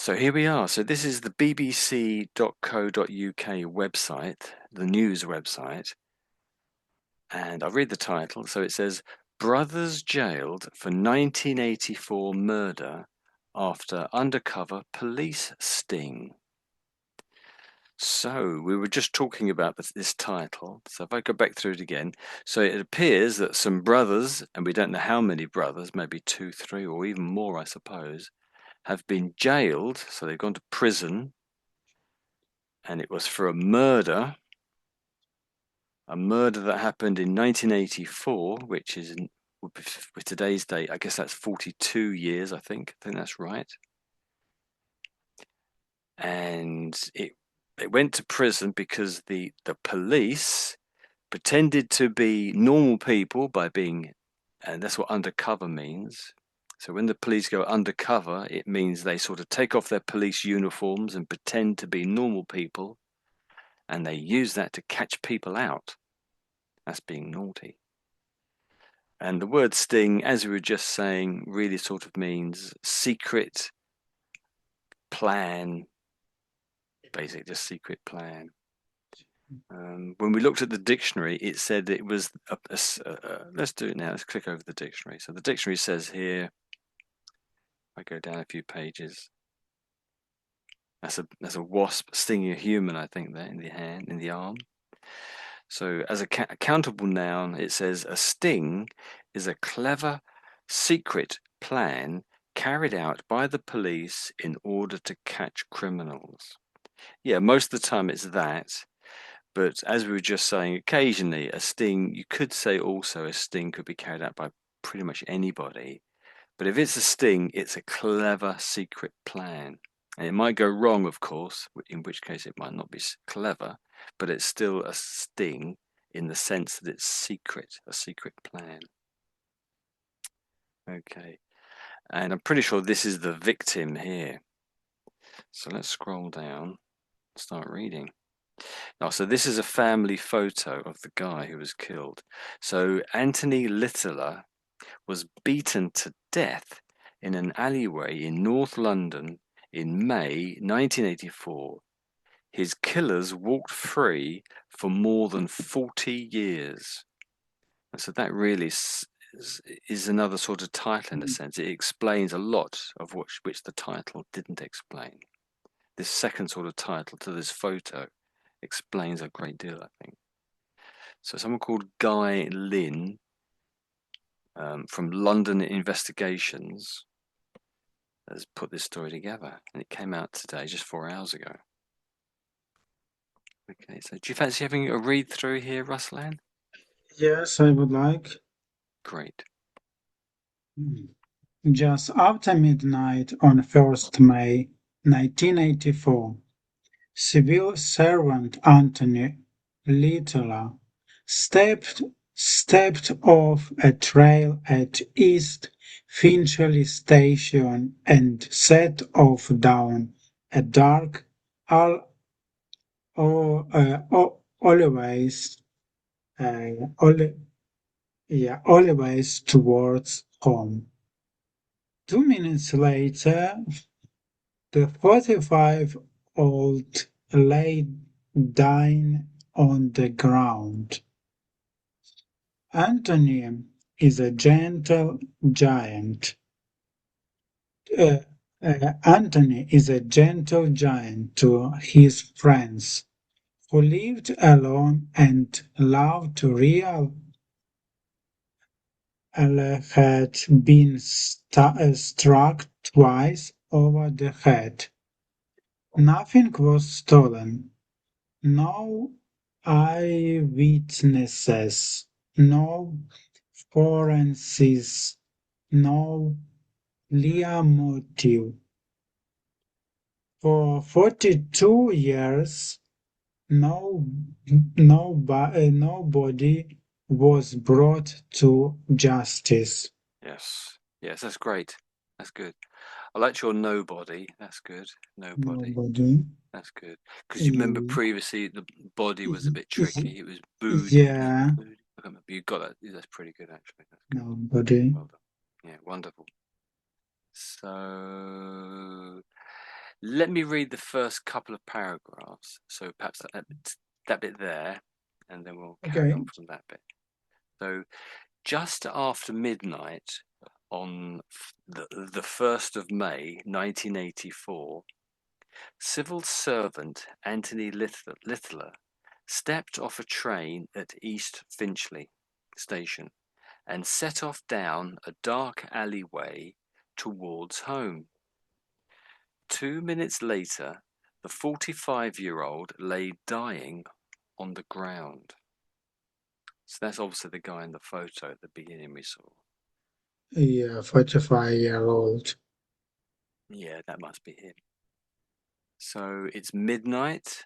So here we are. So this is the bbc.co.uk website, the news website. And I'll read the title. So it says, Brothers jailed for 1984 murder after undercover police sting. So we were just talking about this title. So if I go back through it again. So it appears that some brothers, and we don't know how many brothers, maybe 2, 3, or even more, I suppose, have been jailed. So they've gone to prison. And it was for a murder that happened in 1984, which is with today's date, I guess that's 42 years, I think that's right. And it went to prison because the police pretended to be normal people by being, and that's what undercover means. So when the police go undercover, it means they sort of take off their police uniforms and pretend to be normal people, and they use that to catch people out. That's being naughty. And the word sting, as we were just saying, really sort of means secret plan, basically just secret plan. When we looked at the dictionary, it said it was, let's do it now, let's click over the dictionary. So the dictionary says here, I go down a few pages, that's a wasp stinging a human, I think, there in the hand, in the arm. So as a countable noun, it says a sting is a clever, secret plan carried out by the police in order to catch criminals. Yeah, most of the time it's that. But as we were just saying, occasionally a sting, you could say also a sting could be carried out by pretty much anybody. But if it's a sting, it's a clever, secret plan. And it might go wrong, of course, in which case it might not be clever, but it's still a sting in the sense that it's secret, a secret plan. Okay. And I'm pretty sure this is the victim here. So let's scroll down, start reading. Now, so this is a family photo of the guy who was killed. So Anthony Littler was beaten to death in an alleyway in North London in May 1984. His killers walked free for more than 40 years. And so that really is another sort of title in a sense. It explains a lot of which the title didn't explain. This second sort of title to this photo explains a great deal, I think. So someone called Guy Lynn from London Investigations has put this story together, and it came out today, just 4 hours ago. Okay, so do you fancy having a read through here, Ruslan? Yes, I would like. Great. Just after midnight on 1st May 1984, civil servant Anthony Littler stepped off a trail at East Finchley Station and set off down a dark alleyways, alleyways towards home. 2 minutes later, the 45-year-old lay dying on the ground. Anthony is a gentle giant. Anthony is a gentle giant to his friends, who lived alone and loved to real had been struck twice over the head. Nothing was stolen. No eyewitnesses, no forensics, no clear motive. For 42 years, nobody was brought to justice. Yes. Yes, that's great. That's good. I liked your nobody. That's good. Nobody. Nobody. That's good. Because you remember Y- previously the body was a bit y- tricky. It was Boody. Was it Yeah, Boody? I can't remember. You got that. That's pretty good, actually. That's good. nobody. Well done. Yeah, wonderful. So Let me read the first couple of paragraphs. So perhaps that bit there, and then we'll carry Okay. on from that bit. So just after midnight on the 1st of May 1984, civil servant Anthony Littler stepped off a train at East Finchley station and set off down a dark alleyway towards home. 2 minutes later, the 45-year-old lay dying on the ground. So that's obviously the guy in the photo at the beginning we saw. Yeah, 45-year-old. Yeah, that must be him. So it's midnight.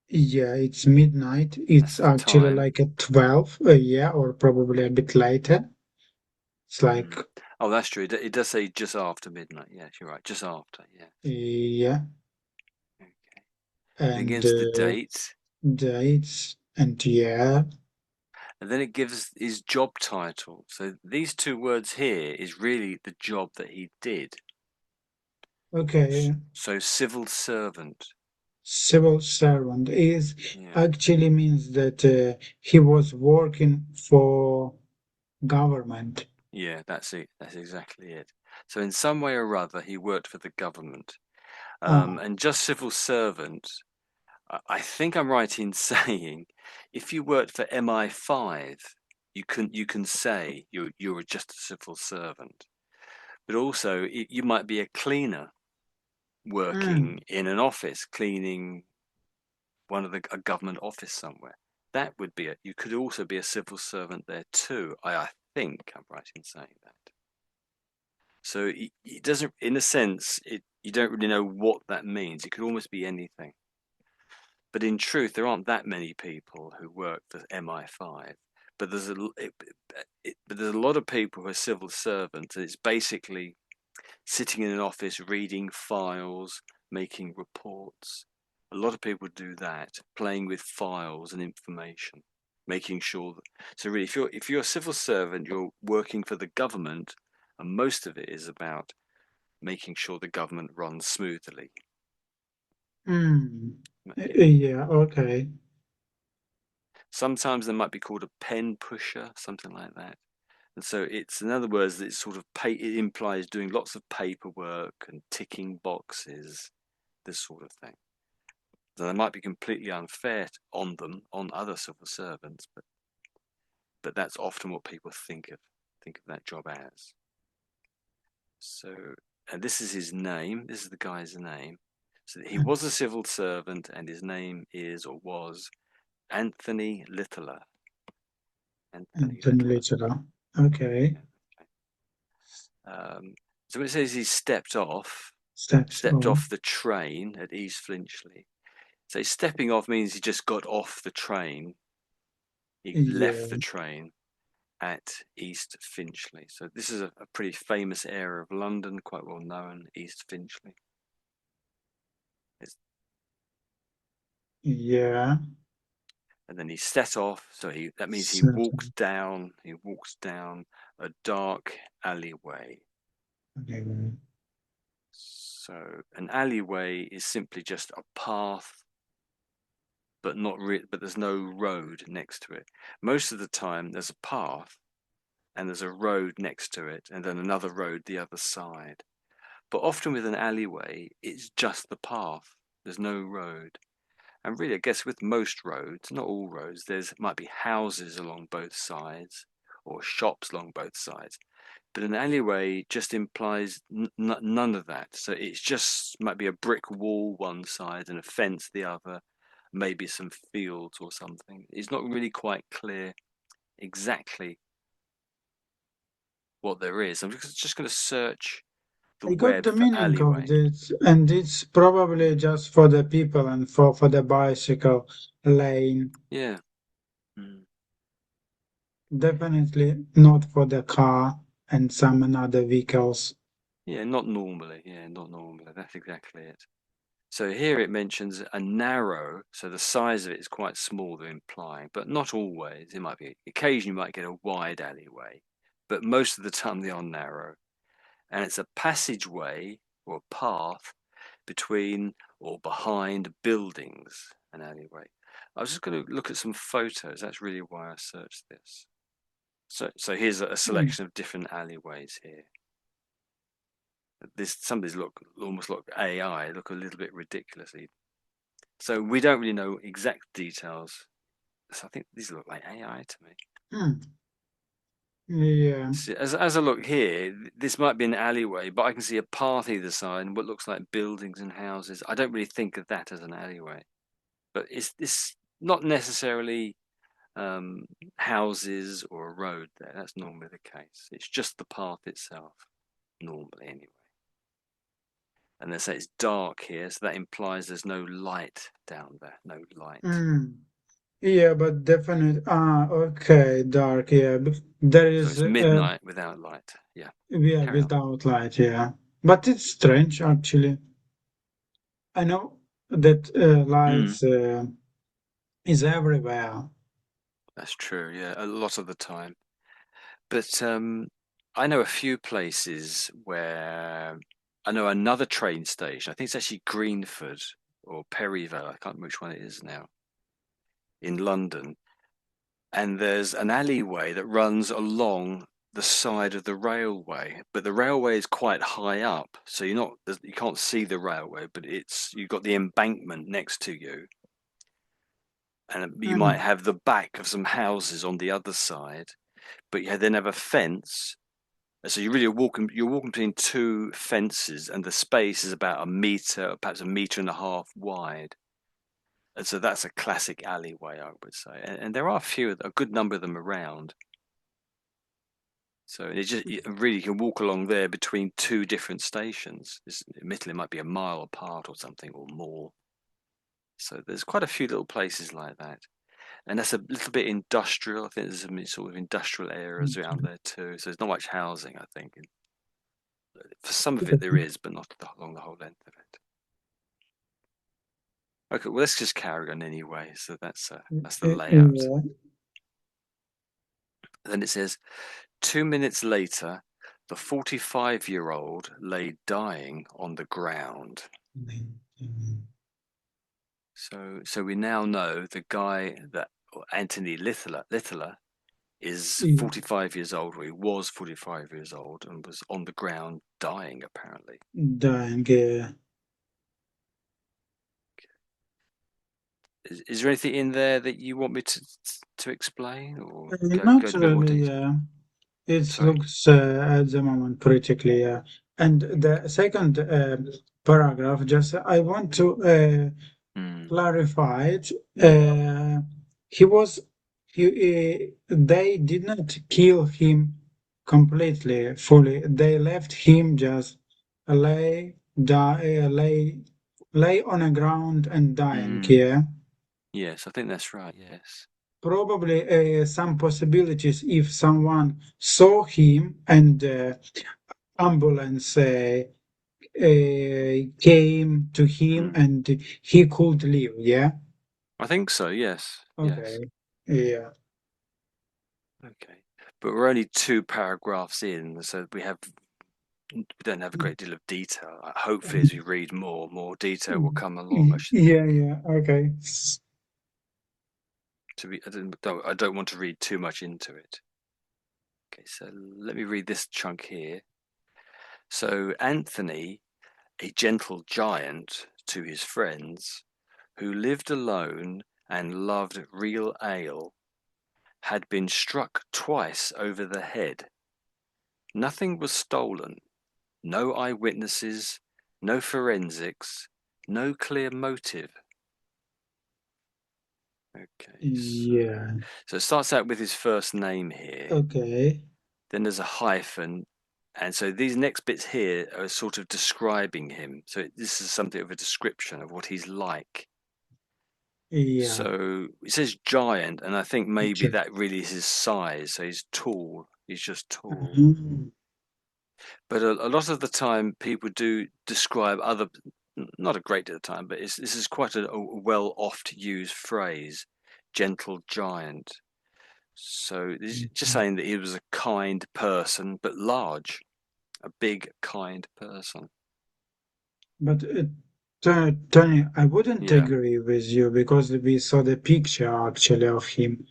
Yeah, it's midnight. That's It's the actually time. like at 12, yeah, or probably a bit later. It's like, Mm. Oh, that's true. It does say just after midnight. Yes, you're right. Just after. Yeah. yeah, Okay. Then and against the date, dates, and yeah, and then it gives his job title. So these two words here is really the job that he did. okay. So civil servant. Civil servant is Yeah. actually means that he was working for government. Yeah, that's it. That's exactly it. So in some way or other, he worked for the government. Ah, And just civil servant, I think I'm right in saying, if you worked for MI5, you can say you're just a civil servant. But also, you might be a cleaner working mm, in an office, cleaning a government office somewhere. That would be it. You could also be a civil servant there too. I think I'm right in saying that. So it doesn't, in a sense, you don't really know what that means. It could almost be anything. But in truth, there aren't that many people who work for MI5. But but there's a lot of people who are civil servants. It's basically sitting in an office, reading files, making reports. A lot of people do that, playing with files and information, making sure that. So really, if you're a civil servant, you're working for the government, and most of it is about making sure the government runs smoothly. mm. Yeah. Yeah, okay. Sometimes they might be called a pen pusher, something like that. And so it's, in other words, it's sort of it implies doing lots of paperwork and ticking boxes, this sort of thing. So they might be completely unfair on them, on other civil servants, but that's often what people think of that job as. So, and this is his name. This is the guy's name. So he was a It's civil servant, and his name is or was Anthony Littler. Anthony Anthony Littler. Litera. Okay. Yeah. So it says he Steps stepped on. off the train at East Finchley. So stepping off means he just got off the train. He left the Yeah, train at East Finchley. So this is a pretty famous area of London, quite well known, East Finchley. It's, yeah. and then he set off. So that means Certain. he walks down a dark alleyway. Okay. So an alleyway is simply just a path, but there's no road next to it. Most of the time there's a path and there's a road next to it and then another road the other side. But often with an alleyway, it's just the path. There's no road. And really, I guess with most roads, not all roads, there's might be houses along both sides or shops along both sides. But an alleyway just implies none of that. So it's just might be a brick wall one side and a fence the other, maybe some fields or something. It's not really quite clear exactly what there is. I'm just going to search the I got web the for meaning of alleyway. this, and it's probably just for the people and for the bicycle lane. Yeah. Mm. Definitely not for the car and some other vehicles. Yeah, not normally. Yeah, not normally. That's exactly it. So here it mentions a narrow, so the size of it is quite small, they're implying, but not always. It might be, occasionally you might get a wide alleyway, but most of the time they are narrow. And it's a passageway or a path between or behind buildings, an alleyway. I was just going to look at some photos. That's really why I searched this. So here's a Mm. selection of different alleyways here. Some of these look almost like AI, look a little bit ridiculously. So we don't really know exact details. So I think these look like AI to me. Mm. Yeah. See, as I look here, this might be an alleyway, but I can see a path either side and what looks like buildings and houses. I don't really think of that as an alleyway, but it's not necessarily um, houses or a road there. That's normally the case. It's just the path itself, normally anyway. And they say it's dark here, so that implies there's no light down there, no light. Mm. Yeah, but definite. Ah, okay, dark. Yeah, there So is. it's midnight without light. Yeah, Yeah, carry on. without light. Yeah, but it's strange actually. I know that Mm, lights is everywhere. that's true. Yeah, a lot of the time. But I know a few places where I know another train station. I think it's actually Greenford or Perryvale. I can't remember which one it is now in London. And there's an alleyway that runs along the side of the railway, but the railway is quite high up, so you can't see the railway, but you've got the embankment next to you, and you might Mm. have the back of some houses on the other side, but you then have a fence. So you're walking between two fences, and the space is about a meter, perhaps a meter and a half wide. And so that's a classic alleyway, I would say. And there are a good number of them around. So you really can walk along there between two different stations. Admittedly, it might be a mile apart or something or more. So there's quite a few little places like that. And that's a little bit industrial. I think there's some sort of industrial areas around there too. So there's not much housing, I think. For some of it there is, but not along the whole length of it. Okay, well let's just carry on anyway. So that's the layout. Yeah. Then it says 2 minutes later, the 45-year-old lay dying on the ground. So we now know the guy that Anthony Littler is Yeah. 45 years old, or he was 45 years old, and was on the ground dying apparently. Dying. Yeah. Is there anything in there that you want me to explain or go Not into a bit more really. detail? Yeah. It Sorry. looks at the moment pretty clear. And the second paragraph, just I want to Hmm. clarify it. Uh, he was they did not kill him completely, fully. They left him just lay on the ground and dying. Hmm. Yeah. Yes, I think that's right. Yes. Probably some possibilities if someone saw him and ambulance came to him Hmm. and he could live. Yeah. I think so. Yes. Yes. Okay. Yeah. Okay. But we're only two paragraphs in, so we don't have a great deal of detail. Hopefully, as we read more detail will come along. I should Yeah. think. Yeah. Okay. I don't want to read too much into it. Okay, so let me read this chunk here. So Anthony, a gentle giant to his friends, who lived alone and loved real ale, had been struck twice over the head. Nothing was stolen, no eyewitnesses, no forensics, no clear motive. Okay, Yeah. so it starts out with his first name here. Okay. Then there's a hyphen, and so these next bits here are sort of describing him. So this is something of a description of what he's like. Yeah. So it says giant, and I think maybe Sure. that really is his size. So he's tall. He's just tall. Mhm. But a lot of the time, people do describe other, not a great deal of the time, but this is quite a well oft used phrase, gentle giant. So this is just saying that he was a kind person, but large, a big, kind person. But Tony, I wouldn't Yeah, agree with you because we saw the picture actually of him,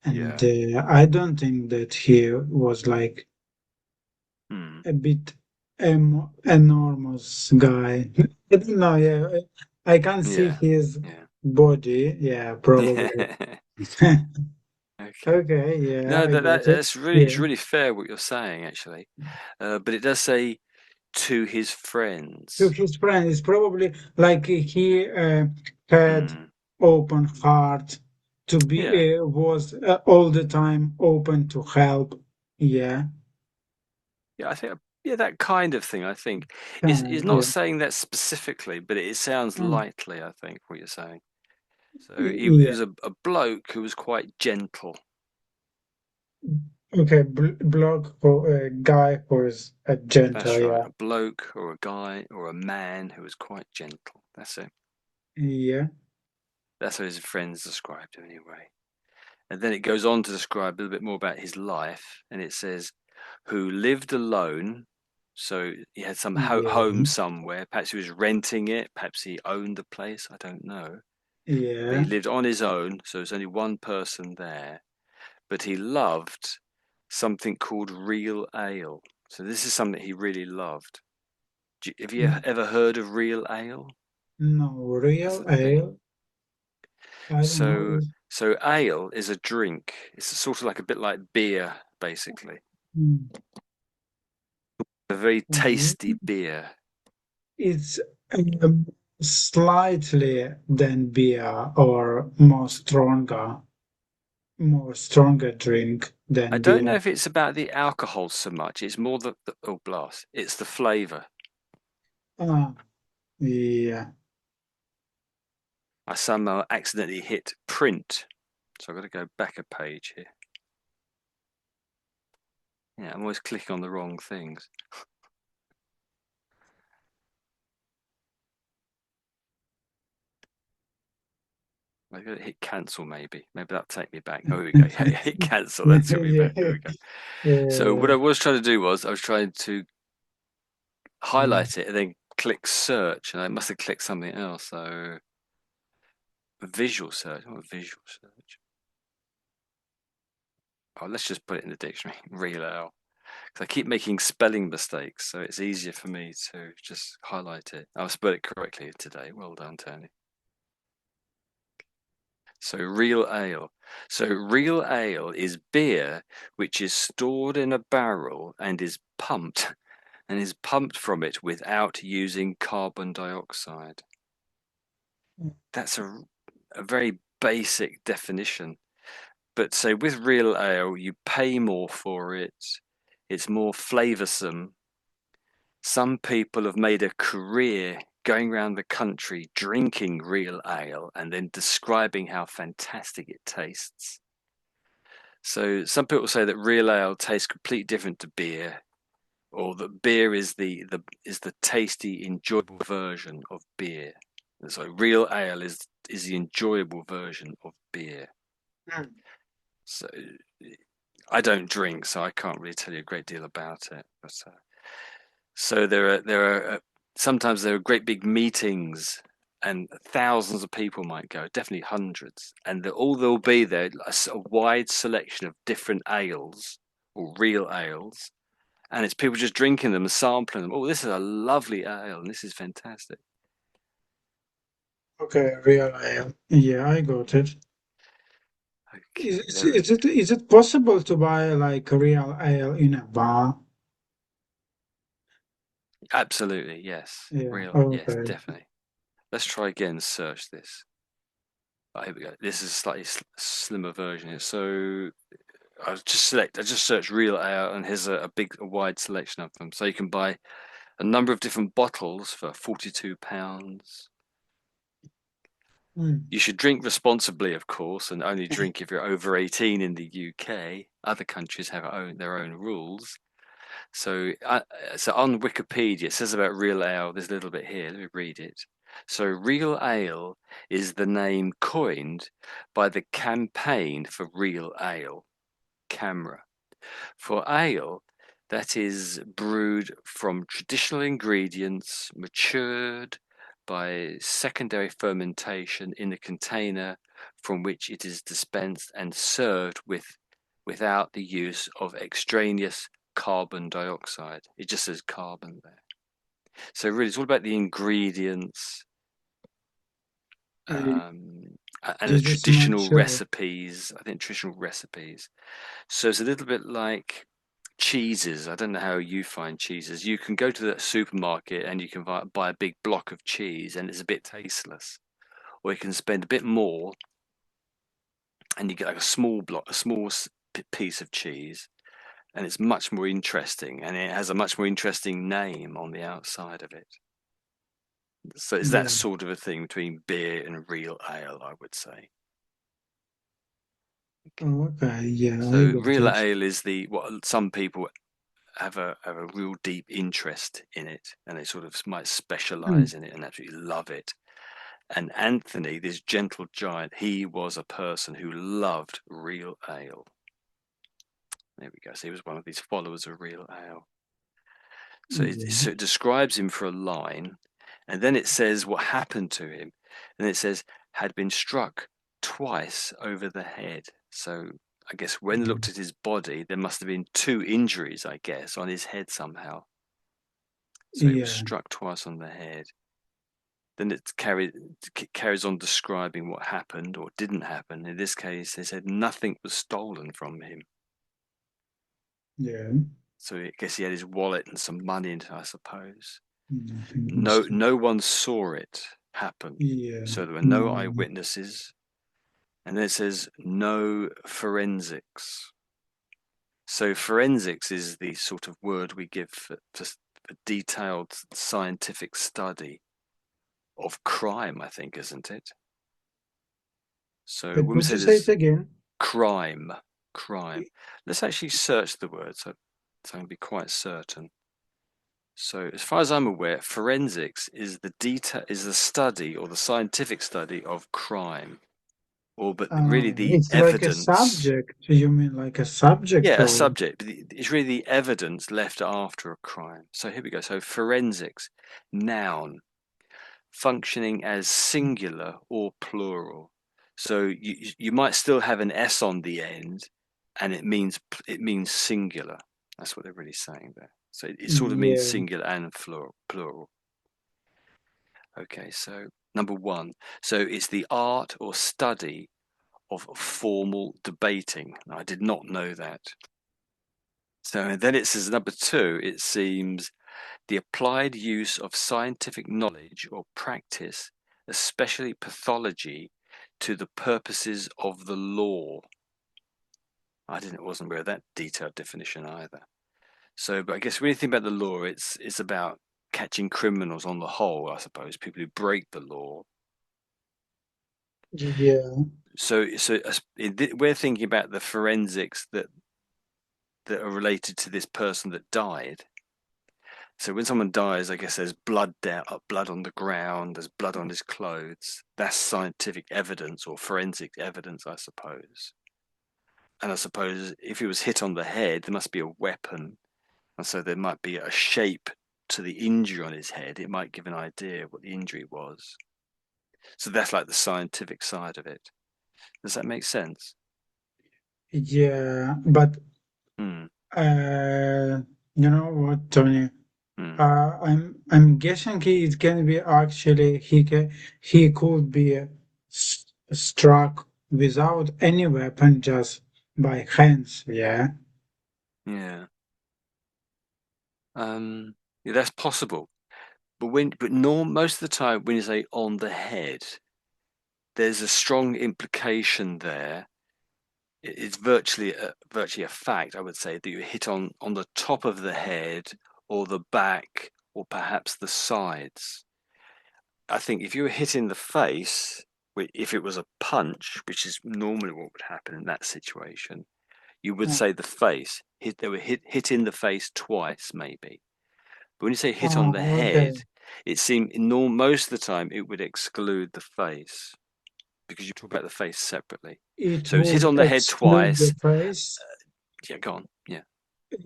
and yeah. I don't think that he was like Hmm. a bit enormous guy. I don't know. Yeah, I can't see Yeah, his yeah. body. Yeah, probably. Okay. Okay, yeah, No, I got it. that's really Yeah, it's really fair what you're saying actually. But it does say to his to friends. his friend, it's probably like he had Hmm. open heart to Yeah. be was all the time open to help. Yeah, Yeah, I think yeah, that kind of thing, I think. Is not yeah, saying that specifically, but it sounds mm, likely, I think, what you're saying. So he yeah. was a bloke who was quite gentle. Okay, block for a guy who is a gentle. That's right. Yeah, A bloke or a guy or a man who was quite gentle. That's it. yeah, That's how his friends described him anyway. And then it goes on to describe a little bit more about his life, and it says, who lived alone. So he had some home yeah, somewhere. Perhaps he was renting it. Perhaps he owned the place. I don't know. But he yeah. lived on his own, so there's only one person there. But he loved something called real ale. So this is something he really loved. Have you Mm, ever heard of real ale no, as real a thing? ale. I don't know. So so ale is a drink. It's sort of like a bit like beer, basically. Mm, A very tasty mm, beer. it's um, slightly than beer or more stronger drink I than don't know beer. if it's about the alcohol so much. It's more the oh blast. It's the flavour. Ah, yeah. I somehow accidentally hit print, so I've got to go back a page here. Yeah, I'm always clicking on the wrong things. I've got to hit cancel maybe. Maybe that'll take me back. Oh, here we go. Yeah, hit cancel. That took me Yeah, back. There we go. So what yeah. I was trying to do was I was trying to Mm. highlight it and then click search, and I must have clicked something else. So visual search. What visual search? Oh, let's just put it in the dictionary. Real L. Because I keep making spelling mistakes, so it's easier for me to just highlight it. I've spelled it correctly today. Well done, Tony. So real ale. So real ale is beer which is stored in a barrel and is pumped from it without using carbon dioxide. That's a very basic definition. But so with real ale, you pay more for it. It's more flavoursome. Some people have made a career going around the country drinking real ale and then describing how fantastic it tastes. So some people say that real ale tastes completely different to beer, or that beer is the tasty, enjoyable version of beer. And so real ale is the enjoyable version of beer. Mm. So I don't drink, so I can't really tell you a great deal about it. But so there are sometimes there are great big meetings and thousands of people might go, definitely hundreds, and all there'll be there a wide selection of different ales or real ales, and it's people just drinking them and sampling them. Oh, this is a lovely ale, and this is fantastic. Okay, real ale. Yeah, I got it. Okay, Is it possible to buy like real ale in a bar? absolutely yes, Yeah, real yes, okay. definitely. Let's try again. And search this. Oh, here we go. This is a slightly slimmer version here. So I just searched real ale and here's a wide selection of them. So you can buy a number of different bottles for £42. Mm. You should drink responsibly, of course, and only drink if you're over 18 in the UK. Other countries have their own rules. So, so on Wikipedia, it says about real ale. There's a little bit here. Let me read it. So, real ale is the name coined by the Campaign for Real Ale, CAMRA, for ale that is brewed from traditional ingredients, matured by secondary fermentation in a container from which it is dispensed and served without the use of extraneous carbon dioxide. It just says carbon there. So really, it's all about the ingredients, Uh, um, and the this is traditional much. recipes. I think traditional recipes. So it's a little bit like cheeses. I don't know how you find cheeses. You can go to the supermarket and you can buy a big block of cheese and it's a bit tasteless. Or you can spend a bit more and you get like a small block, a small piece of cheese, and it's much more interesting and it has a much more interesting name on the outside of it. So it's that Yeah. sort of a thing between beer and real ale, I would say. Okay. Oh, okay. Yeah, I So got real it. ale is the what some people have a real deep interest in it, and they sort of might Mm. specialize in it and absolutely love it. And Anthony, this gentle giant, he was a person who loved real ale. There we go. So he was one of these followers of real ale. Yeah. So it describes him for a line, and then it says what happened to him, and it says had been struck twice over the head. So I guess when they looked at his body, there must have been two injuries, I guess, on his head somehow. So he was Yeah. struck twice on the head. Then carries on describing what happened or didn't happen. In this case, they said nothing was stolen from him. Yeah. So I guess he had his wallet and some money in it, I suppose. Nothing was. No one saw it happen. Yeah. So there were no No. eyewitnesses. And then it says no forensics. So forensics is the sort of word we give for detailed scientific study of crime, I think, isn't it? So when we Could say you say it there's again? crime, crime, let's actually search the word so I can be quite certain. So as far as I'm aware, forensics is the study or the scientific study of crime, or but really the It's like a evidence. subject. You mean like a subject Yeah, a or? subject, but it's really the evidence left after a crime. So here we go. So forensics, noun, functioning as singular or plural. So you might still have an s on the end, and it means singular. That's what they're really saying there. So it sort of means Yeah. singular and plural. Okay, so number one. So it's the art or study of formal debating. I did not know that. So then it says number two, it seems the applied use of scientific knowledge or practice, especially pathology, to the purposes of the law. Wasn't aware of that detailed definition either. So, but I guess when you think about the law, it's about catching criminals on the whole, I suppose, people who break the law. Yeah. We're thinking about the forensics that are related to this person that died. So when someone dies, I guess there's blood on the ground, there's blood on his clothes. That's scientific evidence or forensic evidence, I suppose. And I suppose if he was hit on the head, there must be a weapon, and so there might be a shape to the injury on his head. It might give an idea of what the injury was. So that's like the scientific side of it. Does that make sense? Yeah. But Hmm. uh, you know what, Tony? Hmm. I'm guessing it can be actually he could be struck without any weapon, just by hands. Yeah. Yeah. Yeah, that's possible. But most of the time when you say on the head, there's a strong implication there. It's virtually a fact, I would say, that you hit on the top of the head or the back or perhaps the sides. I think if you were hit in the face, if it was a punch, which is normally what would happen in that situation, you would say the face. They were hit in the face twice, maybe. But when you say hit on the Okay. head, it seemed most of the time it would exclude the face because you talk about the face separately. It So it was hit would on the head exclude the twice. face. Yeah, go on. Yeah.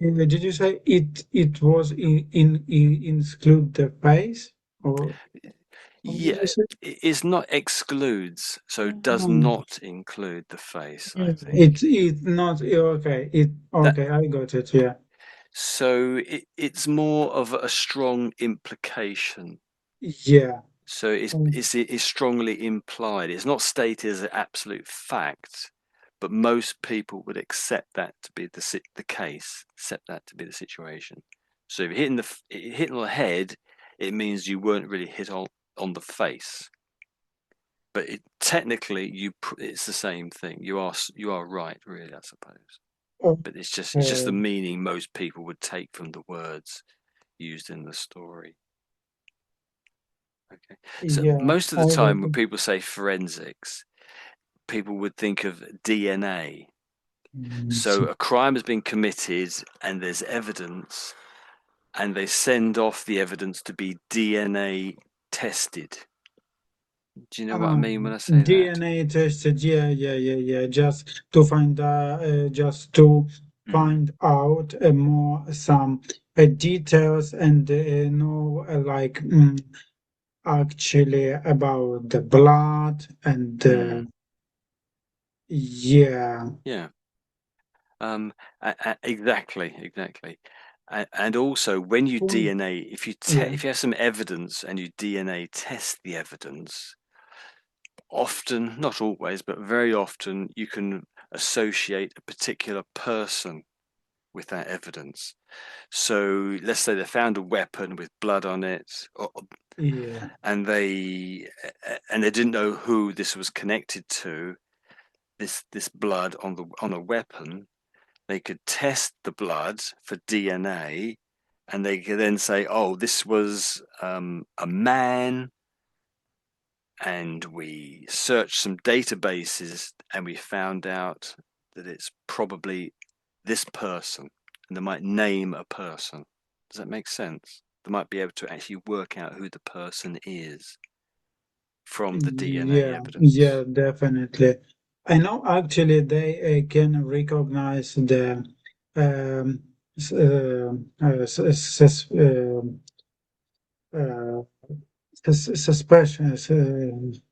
Did you say it was in include the face or what did you Yeah, say? it's not excludes, so does Um, not include the face, I yeah, think. it not okay. It That okay. I got it. Yeah. so it's more of a strong implication. Yeah. So it's strongly implied. It's not stated as an absolute fact, but most people would accept that to be the case, accept that to be the situation. So if you're hitting on the head, it means you weren't really hit on the face. But technically, it's the same thing. You are right, really, I suppose. But it's just the Okay. meaning most people would take from the words used in the story. Okay. So Yeah, most of the I got time when it. people say forensics, people would think of DNA. So So, a crime has been committed and there's evidence, and they send off the evidence to be DNA tested. Do you know what I mean when I say that? DNA tested. Yeah, just to Mm. find out more some details and know actually about the blood and Mm. yeah. Yeah. Um, exactly. And also, when you Cool. DNA, Yeah. if you have some evidence and you DNA test the evidence, often, not always, but very often, you can associate a particular person with that evidence. So let's say they found a weapon with blood on it, Yeah. and they didn't know who this was connected to. This blood on a weapon, they could test the blood for DNA, and they could then say, "Oh, this was a man." And we searched some databases, and we found out that it's probably this person, and they might name a person. Does that make sense? They might be able to actually work out who the person is from the DNA Yeah, evidence. definitely. I know actually they can recognize the um, s- uh, suspicion,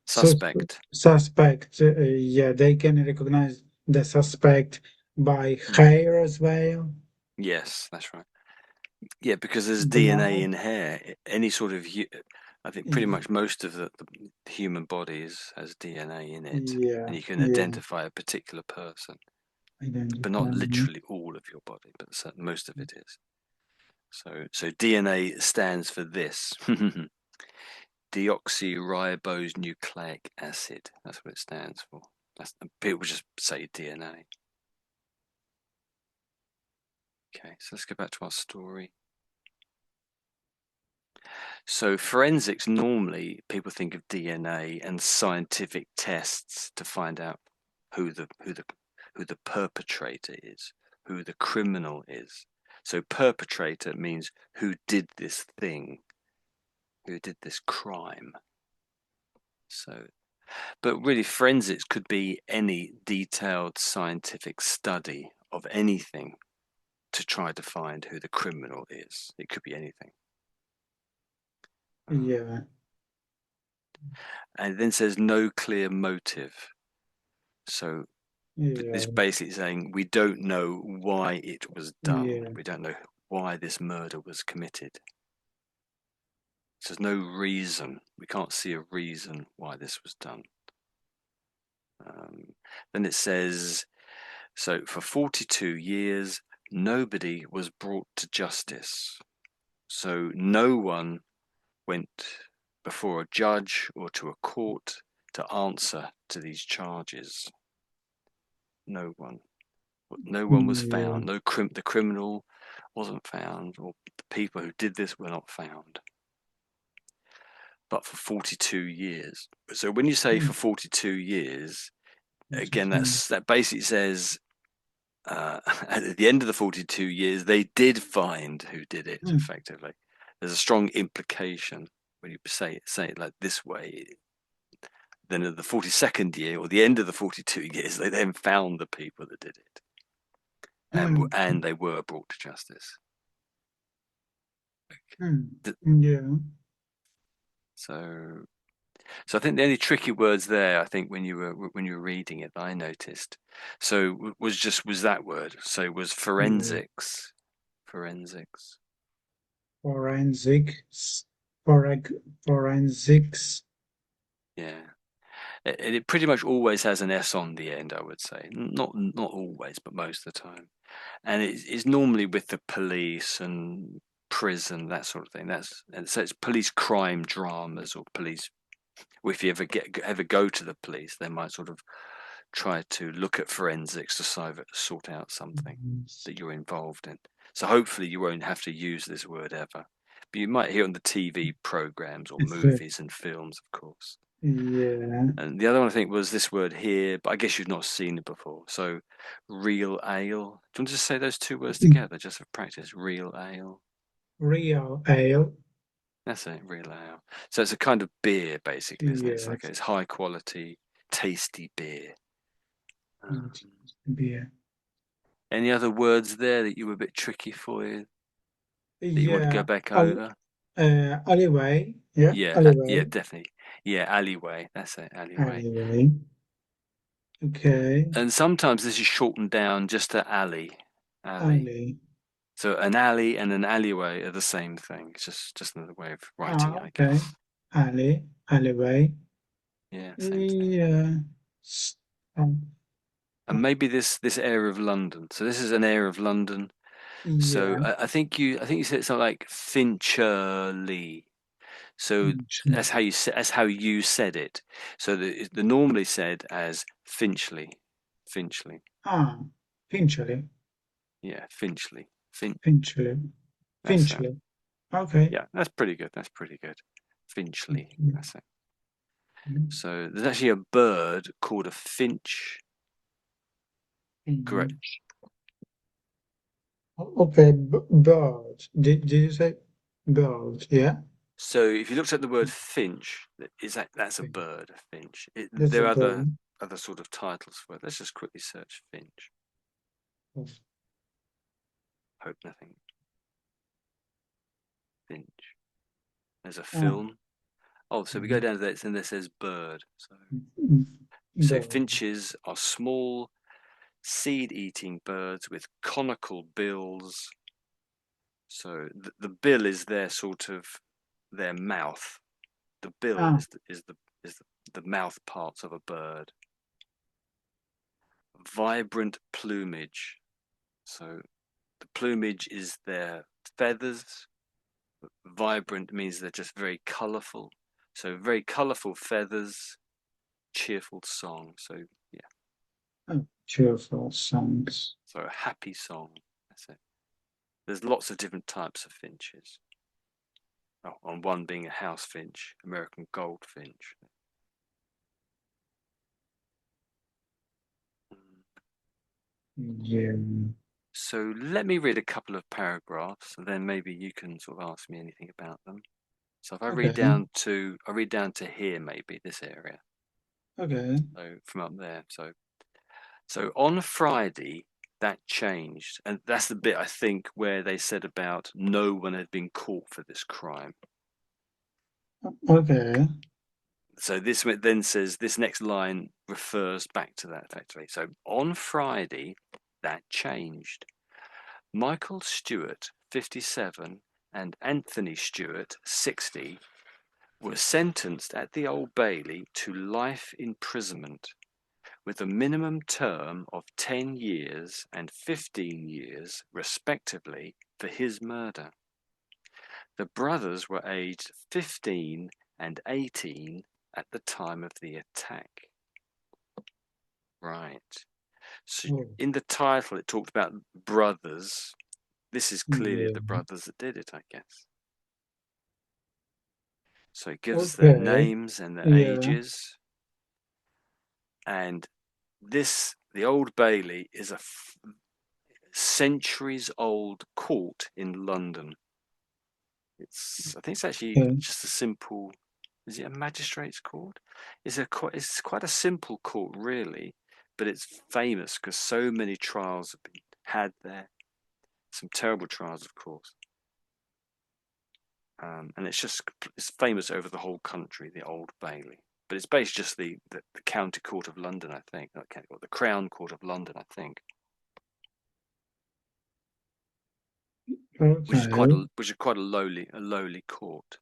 Suspect. suspect. Yeah, they can recognize the suspect by Mm. hair as well, Yes, that's right. Yeah, because there's DNA blood. in hair. Any sort of, I think pretty Y- much most of the human body has DNA in it, Yeah, and you can yeah, identify a particular person, but not identify. literally all of your body, but most of it is. So DNA stands for this deoxyribonucleic acid. That's what it stands for. People just say DNA. Okay, so let's go back to our story. So forensics, normally people think of DNA and scientific tests to find out who the who the who the perpetrator is, who the criminal is. So perpetrator means who did this thing, who did this crime. So, but really forensics could be any detailed scientific study of anything to try to find who the criminal is. It could be anything. Um, Yeah, and then says no clear motive. So this yeah, basically saying we don't know why it was done. yeah, We don't know why this murder was committed. So there's no reason. We can't see a reason why this was done. Um, then it says, so for 42 years, nobody was brought to justice. So no one went before a judge or to a court to answer to these charges. No one. No one was yeah. found. The criminal wasn't found, or the people who did this were not found. But for 42 years. So when you say for Mm. 42 years, again, Interesting. that basically says at the end of the 42 years, they did find who did it. Mm. Effectively, there's a strong implication when you say it like this way. Then at the 42nd year, or the end of the 42 years, they then found the people that did it. Mm, and they were brought to justice. mm, yeah. So so I think the only tricky words there, I think when you were reading it, that I noticed, so was that word. So it was Yeah. forensics, forensics. Forensics. Forensics. Yeah, it pretty much always has an S on the end. I would say not always, but most of the time. And it's normally with the police and prison, that sort of thing. And so it's police crime dramas or police. Or if you ever go to the police, they might sort of try to look at forensics to sort out something that you're involved in. So hopefully you won't have to use this word ever. But you might hear on the TV programs or It's a, movies and films, of course. yeah. And the other one I think was this word here, but I guess you've not seen it before. So, real ale. Do you want to just say those two words together, just for practice? Real ale. Real ale. That's it, real ale. So it's a kind of beer, basically, isn't it? Yes. It's high quality, tasty beer. Um, Beer. any other words there that you were a bit tricky for you that you want to go Yeah. back over? Alleyway. Yeah. Yeah, Alleyway. definitely. Yeah, alleyway. That's it, alleyway. Alleyway. Okay. And sometimes this is shortened down just to alley, alley. Alley. So an alley and an alleyway are the same thing. It's just another way of writing it, I Okay. guess. Alley. Alleyway. Yeah, same thing. Yeah. S- Um, And maybe this area of London. So this is an area of London. So yeah. I think you said something like Fincherley. So that's how you said it. So the normally said as Finchley, Finchley. Ah, Finchley. Yeah, Finchley. Finchley. That's it. Finchley. Okay. Yeah, that's pretty good. That's pretty good. Finchley. That's it. So there's actually a bird called a finch. Correct. Finch. Okay, bird. Did you say bird? Yeah. So if you looked at the word finch, that's a bird, a finch. That's a There are bird. other sort of titles for it. Let's just quickly search finch. Hope nothing. Finch. There's a Ah, film. Oh, so we go down to that, and there says bird. So bird. finches are small, seed-eating birds with conical bills. So the bill is their sort of their mouth. The bill Ah, is the mouth parts of a bird. Vibrant plumage. So the plumage is their feathers. Vibrant means they're just very colourful. So very colourful feathers, cheerful song. So yeah, cheerful songs. so a happy song. That's it. There's lots of different types of finches. Oh, on one being a house finch, American goldfinch. Yeah. So let me read a couple of paragraphs, and then maybe you can sort of ask me anything about them. So if Okay. I read down to here, maybe this area. Okay. So from up there. So on Friday, that changed, and that's the bit I think where they said about no one had been caught for this crime. Okay. So then says this next line refers back to that actually. So on Friday, that changed. Michael Stewart, 57, and Anthony Stewart, 60, were sentenced at the Old Bailey to life imprisonment with a minimum term of 10 years and 15 years, respectively, for his murder. The brothers were aged 15 and 18 at the time of the attack. Right. So Oh, in the title, it talked about brothers. This is clearly yeah. the brothers that did it, I guess. So it gives us their Okay. names and their Yeah. ages. And the Old Bailey, is a centuries old court in London. I think it's actually Okay. just a simple, is it a magistrate's court? It's quite a simple court, really, but it's famous because so many trials have been had there. Some terrible trials, of course. And it's famous over the whole country, the Old Bailey. But it's based just the County Court of London, I think, not County Court, the Crown Court of London, I think, Okay. which is quite a lowly court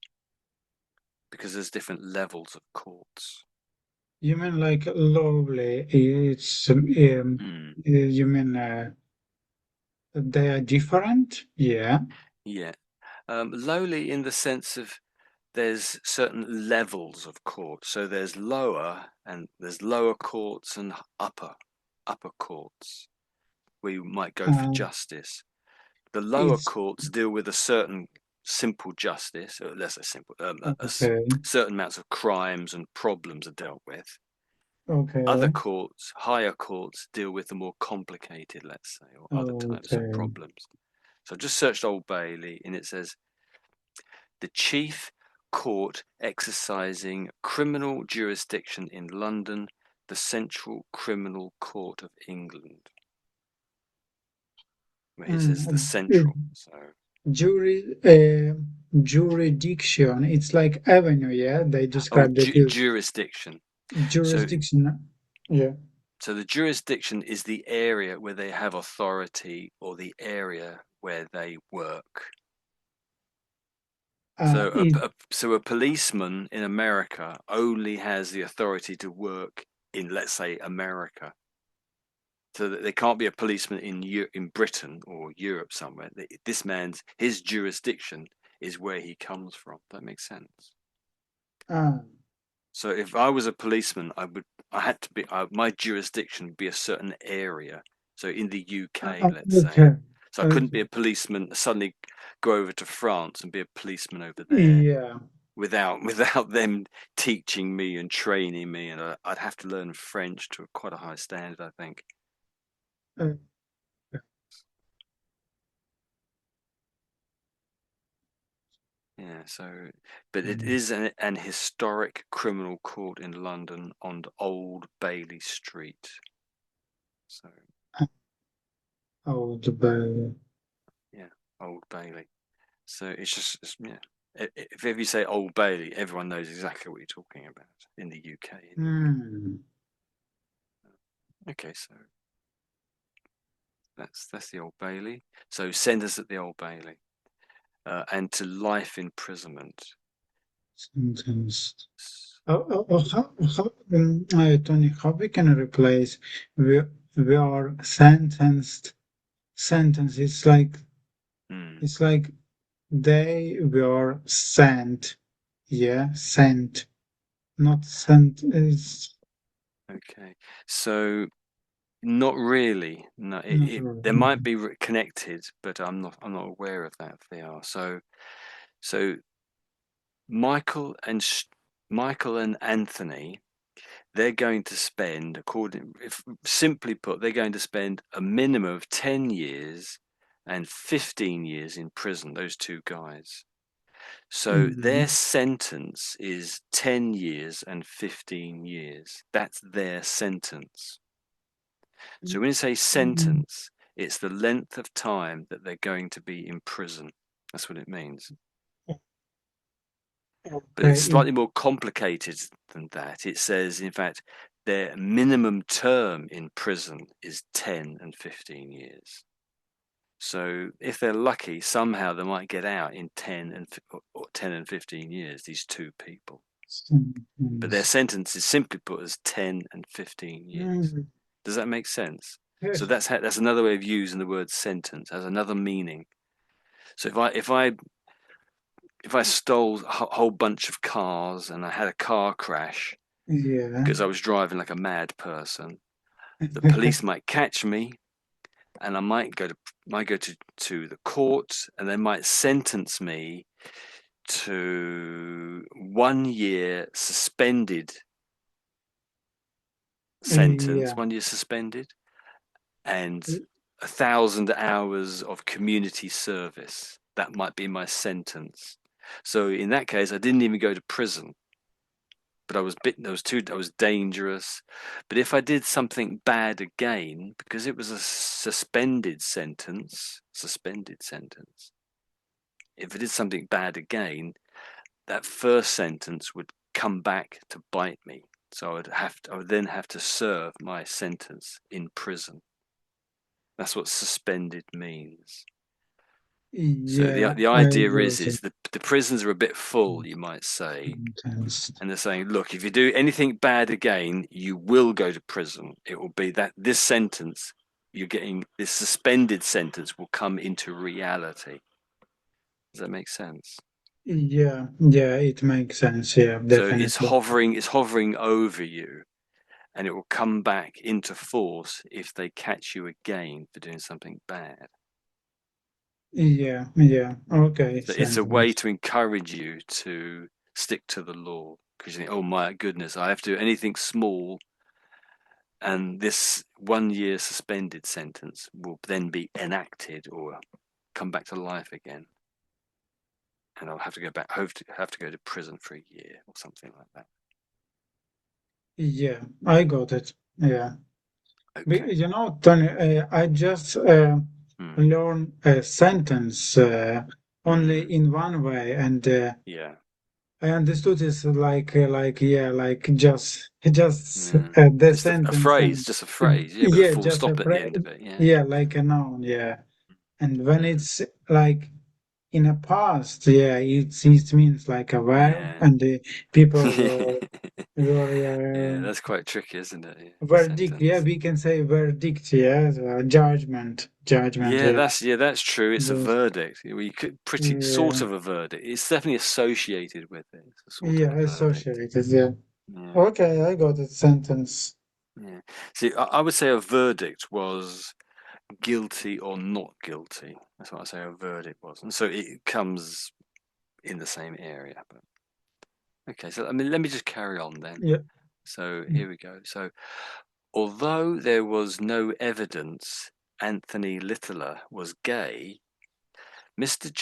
because there's different levels of courts. You mean like lovely? It's Mm, you mean they are different? Yeah. yeah, lowly in the sense of there's certain levels of court. So there's lower courts and upper courts where you might go for Uh, justice. The lower it's courts deal with a certain simple justice, or less a simple, okay. certain amounts of crimes and problems are dealt with. Other Okay. courts, higher courts, deal with the more complicated, let's say, or other types of Okay. problems. So I just searched Old Bailey and it says the chief court exercising criminal jurisdiction in London, the Central Criminal Court of England. It says the Mm. central. So, Jury, jurisdiction. It's like avenue, yeah. They oh, describe it as jurisdiction. So, jurisdiction. Yeah. so the jurisdiction is the area where they have authority or the area where they work. It. So a policeman in America only has the authority to work in, let's say, America. So that there can't be a policeman in Britain or Europe somewhere. This man's his jurisdiction is where he comes from. That makes sense. Ah. So if I was a policeman, I had to be my jurisdiction would be a certain area. So in the UK, let's say. Okay. So I couldn't be Okay. a policeman suddenly go over to France and be a policeman over there Yeah. without them teaching me and training me, and I'd have to learn French to quite a high standard, I think. Uh, Yeah, so, but it mm, is an historic criminal court in London on Old Bailey Street. So, oh, the bell. yeah, Old Bailey. So yeah. If ever you say Old Bailey, everyone knows exactly what you're talking about in the UK, anyway. Hmm. Okay, so that's the Old Bailey. So send us at the Old Bailey, and to life imprisonment. Sentence. Tony, how we can replace we are sentenced sentence? Hmm. It's like they were sent. Yeah, sent, not sent. It's Okay, so not really. No, not there really. might be connected, but I'm not aware of that if they are. So Michael and Michael and Anthony, they're going to spend, if simply put, they're going to spend a minimum of 10 years and 15 years in prison, those two guys. So their Mhm. sentence is 10 years and 15 years. That's their sentence. So when you say Mm. sentence, it's the length of time that they're going to be in prison. That's what it means. But it's Okay. slightly more complicated than that. It says, in fact, their minimum term in prison is 10 and 15 years. So if they're lucky, somehow they might get out in 10 and 15 years, these two people. But their Sentence. sentence is simply put as 10 and 15 years. Mm. Does that make sense? So Yes. that's another way of using the word sentence, has another meaning. So if I stole a whole bunch of cars and I had a car crash Yeah. because I was driving like a mad person, the police might catch me and I might go to the court and they might sentence me to 1 year suspended Yeah. 1 year suspended and 1,000 hours of community service. That might be my sentence. So in that case, I didn't even go to prison. but I was bitten. I was dangerous. But if I did something bad again, because it was a suspended sentence, if I did something bad again, that first sentence would come back to bite me. So I would then have to serve my sentence in prison. That's what suspended means. So Yeah, the I idea got it. is that the prisons are a bit full, you might say, Sentence. and they're saying, look, if you do anything bad again, you will go to prison. It will be that this sentence you're getting, this suspended sentence will come into reality. Does that make sense? Yeah, yeah, it makes sense. Yeah, So definitely. it's hovering over you, and it will come back into force if they catch you again for doing something bad. Yeah, yeah. Okay, So it's a way sentence. to encourage you to stick to the law because you think, oh my goodness, I have to do anything small, and this 1 year suspended sentence will then be enacted or come back to life again, and I'll have to go back, have to go to prison for a year or something like that. Yeah, I got it. Yeah. Okay. You know, Tony, I just Hmm. learned a sentence only Hmm. in one way, and Yeah. I understood it's like yeah, like just Yeah. the Just sentence, and just a phrase. Yeah, with a yeah, full just a stop at the end of it. Yeah. yeah, like a noun, yeah. And when Mm. it's like in a past, yeah, it means like a verb, Yeah. and the people were Yeah, that's quite tricky, isn't it? Yeah, verdict. Yeah, sentence. we can say verdict. Yeah, so judgment. Yeah, Yeah, that's true. It's a yes, verdict. You could pretty sort yeah, of a verdict. It's definitely associated with it. It's a sort of yeah, a verdict. associated. Yeah. Yeah, Okay, I got a sentence. yeah. See, I would say a verdict was guilty or not guilty. That's what I say a verdict was, and so it comes in the same area. But okay, so I mean, let me just carry on then. Yeah. So here we go. So although there was no evidence Anthony Littler was gay, Mrs.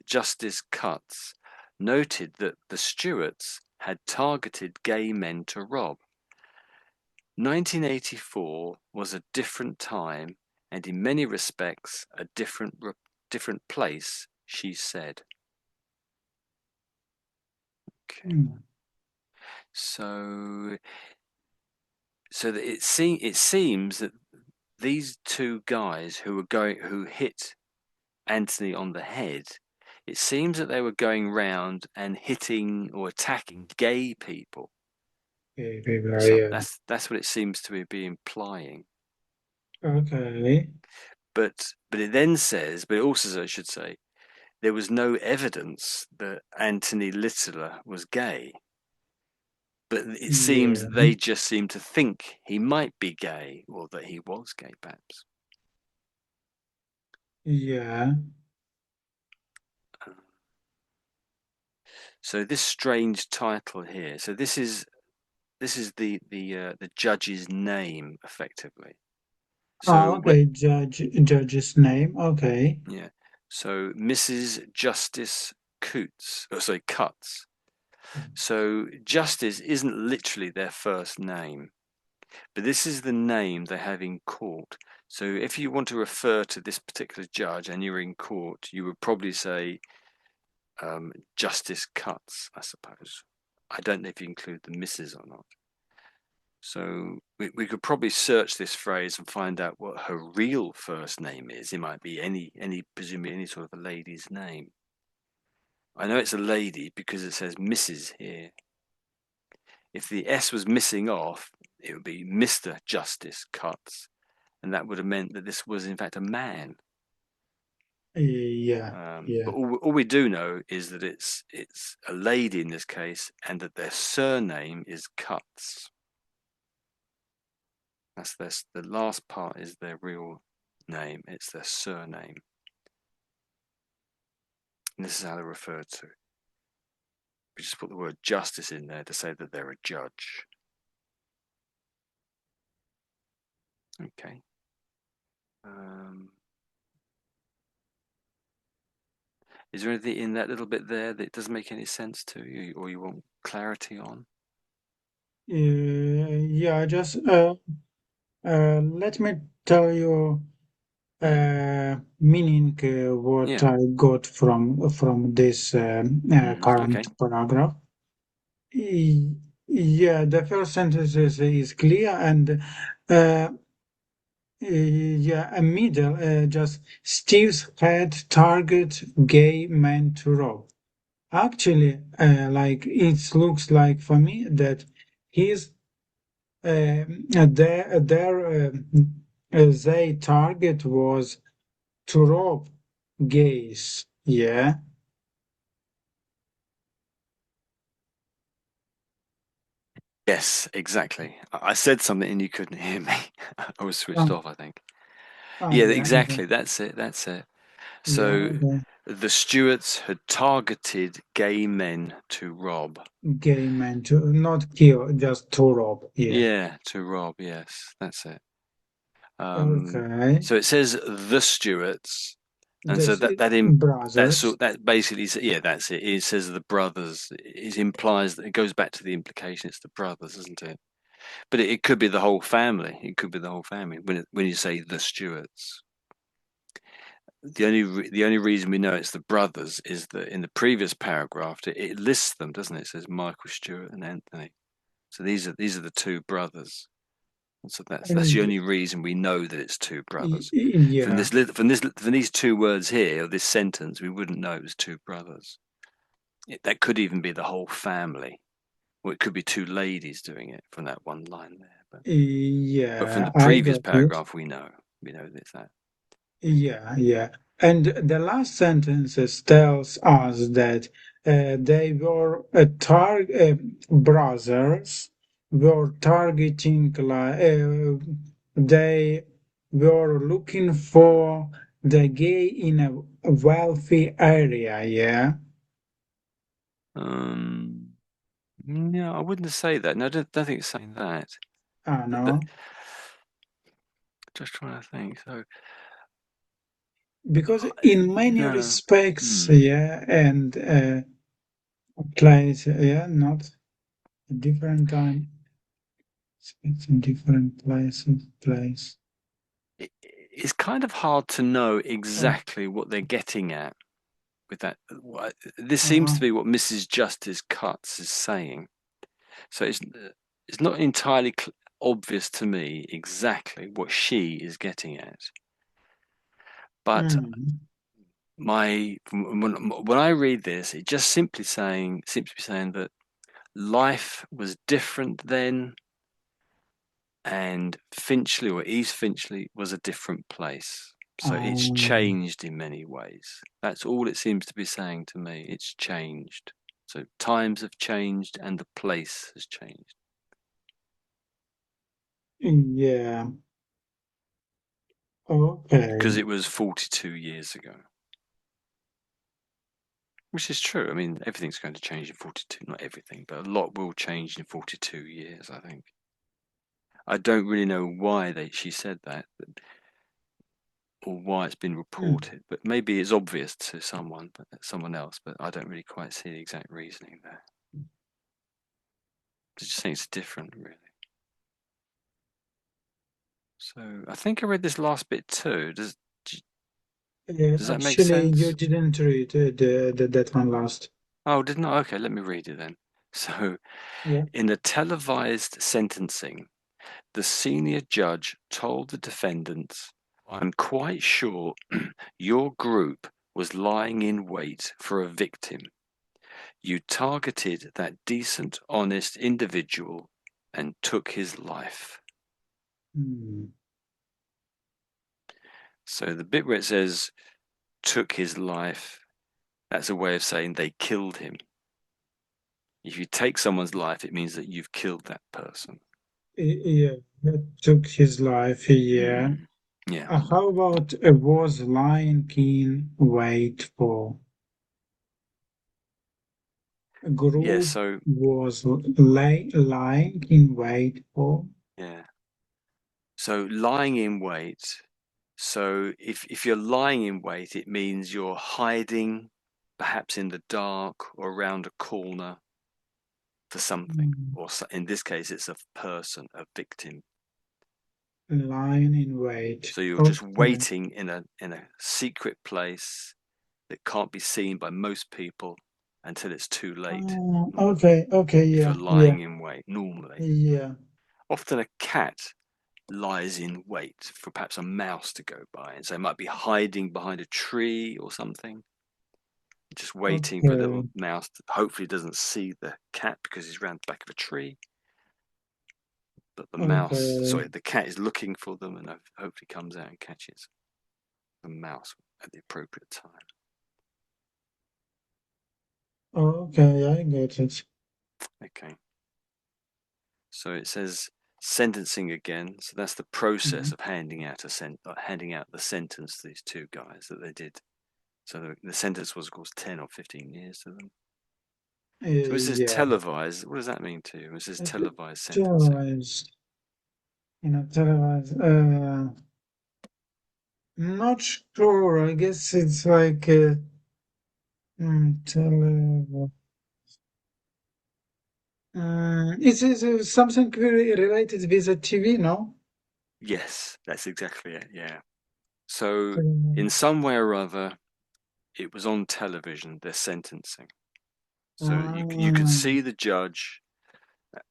Justice Cutts noted that the Stuarts had targeted gay men to rob. 1984 was a different time and in many respects a different place, she said. Okay. Mm. So that it seems that these two guys who hit Anthony on the head, it seems that they were going round and hitting or attacking gay people. Okay, people, So yeah. that's what it seems to be implying. Okay. But it then says, but it also should say, there was no evidence that Anthony Littler was gay. But it seems Yeah. they just seem to think he might be gay or that he was gay, perhaps. Yeah. So this strange title here. So this is the judge's name, effectively. Ah, So okay. Judge's name. Okay. yeah. So Mrs. Justice Cutts. So Justice isn't literally their first name, but this is the name they have in court. So if you want to refer to this particular judge and you're in court, you would probably say Justice Cutts, I suppose. I don't know if you include the Mrs. or not. So we could probably search this phrase and find out what her real first name is. It might be presumably any sort of a lady's name. I know it's a lady because it says Mrs. here. If the S was missing off, it would be Mr. Justice Cutts, and that would have meant that this was in fact a man. Yeah. But Yeah. all we do know is that it's a lady in this case, and that their surname is Cutts. That's the last part is their real name. It's their surname. And this is how they're referred to. We just put the word justice in there to say that they're a judge. Okay. Um, Is there anything in that little bit there that doesn't make any sense to you, or you want clarity on? Yeah, just let me tell you Mm. meaning what Yeah. I got from this Okay. current paragraph. Y- Yeah, the first sentence is clear and uh, yeah, a middle just Steve's head target gay men to rob. Actually, like it looks like for me that he's their target was to rob gays. Yeah. Yes, exactly. I said something and you couldn't hear me. I was switched Oh, off, I think. oh Yeah, yeah, yeah, exactly. That's it. That's it. yeah. So the Stuarts had targeted gay men to rob. Gay men to not kill, just to rob. Yeah. Yeah, to rob. Yes, that's it. Okay. So it says the Stuarts, and so This that is that in brothers. that basically yeah, that's it. It says the brothers. It implies that it goes back to the implication it's the brothers, isn't it? But it could be the whole family. It could be the whole family when you say the Stuarts. The only reason we know it's the brothers is that in the previous paragraph it lists them, doesn't it? It says Michael Stewart and Anthony. So these are the two brothers. And so that's the And only reason we know that it's two brothers. yeah, From these two words here or this sentence, we wouldn't know it was two brothers. That could even be the whole family, or it could be two ladies doing it from that one line there. But from yeah, the I previous got it. paragraph, we know this that. Yeah, yeah. And the last sentences tells us that they were brothers were targeting like they were looking for the gay in a wealthy area. Yeah, Um, no, I wouldn't say that. No, I don't think it's saying that. I But know just trying to think. So because in many no. respects, Hmm. yeah, and place, yeah, not a different time. It's in different places, place. It's kind of hard to know Oh, exactly what they're getting at with that. This seems uh, to be what Mrs. Justice Cutts is saying. So it's not entirely obvious to me exactly what she is getting at. But mm, when I read this, it just seems to be saying that life was different then, and Finchley or East Finchley was a different place. So it's um, changed in many ways. That's all it seems to be saying to me. It's changed. So times have changed and the place has changed yeah, because okay. it was 42 years ago, which is true. I mean, everything's going to change in 42, not everything, but a lot will change in 42 years, I think. I don't really know why she said that or why it's been Mm, reported, but maybe it's obvious to someone else, but I don't really quite see the exact reasoning there. I just think it's different, really. So I think I read this last bit too. Does that make actually, you sense? didn't read that one last. Oh, didn't I? Okay, let me read it then. So, Yeah. in the televised sentencing, the senior judge told the defendants, I'm quite sure your group was lying in wait for a victim. You targeted that decent, honest individual and took his life. Mm, So the bit where it says took his life, that's a way of saying they killed him. If you take someone's life, it means that you've killed that person. yeah, that took his life. Yeah. Mm. Yeah. How about was Lion King wait for? A Yeah. group So, was lying in wait for. yeah. So lying in wait. So if you're lying in wait, it means you're hiding. perhaps in the dark or around a corner for something, Mm. or in this case, it's a person, a victim. Lying in wait. So you're just Okay. waiting in a secret place that can't be seen by most people until it's too late. Okay. Okay. If you're Yeah. Yeah. lying in wait, normally, Yeah. often a cat lies in wait for perhaps a mouse to go by, and so it might be hiding behind a tree or something, just waiting for a little Okay. mouse that hopefully doesn't see the cat because he's around the back of a tree. But Okay. the cat is looking for them and hopefully comes out and catches the mouse at the appropriate time. Okay. I get it. Okay, so it says sentencing again. So that's the process Mhm. of handing out the sentence to these two guys that they did. So the sentence was, of course, 10 or 15 years to them. So it says Yeah. televised. What does that mean to you? It says It, televised sentencing. televised. Televised. Not sure. I guess it's like tele. It's something related with the TV, no? Yes, that's exactly it. Yeah. So Tele- in some way or other, it was on television, their sentencing. So you could Ah, see the judge,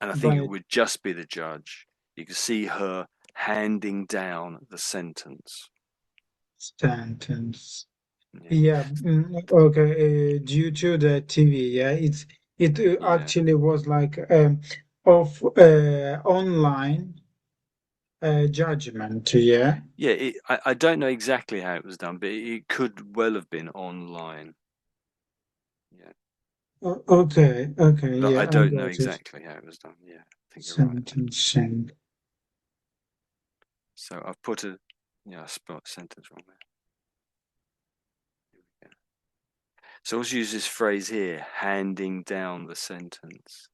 and I think it right. would just be the judge. You could see her handing down the sentence. Sentence. Yeah. Yeah. Okay. Due to the TV, yeah, it Yeah. actually was like of online judgment. Yeah. Yeah. I don't know exactly how it was done, but it could well have been online. Yeah. Okay. Okay. But I Yeah, I don't know got it. exactly how it was done. Yeah. I think you're right there. Sentencing. So I've put a, yeah, I spelled sentence wrong there. Yeah. So let's use this phrase here, handing down the sentence.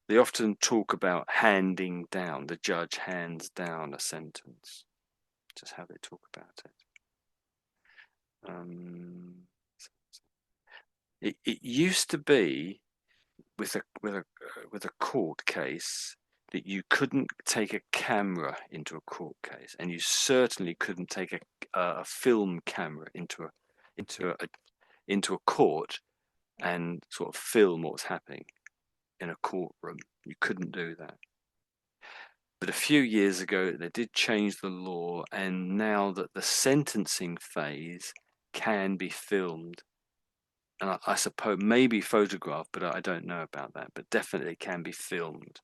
They often talk about handing down, the judge hands down a sentence. Just how they talk about it. Um, it used to be with a court case that you couldn't take a camera into a court case, and you certainly couldn't take a film camera into a into a court and sort of film what's happening in a courtroom. You couldn't do that. But a few years ago, they did change the law, and now that the sentencing phase can be filmed, and I suppose maybe photographed, but I don't know about that, but definitely can be filmed.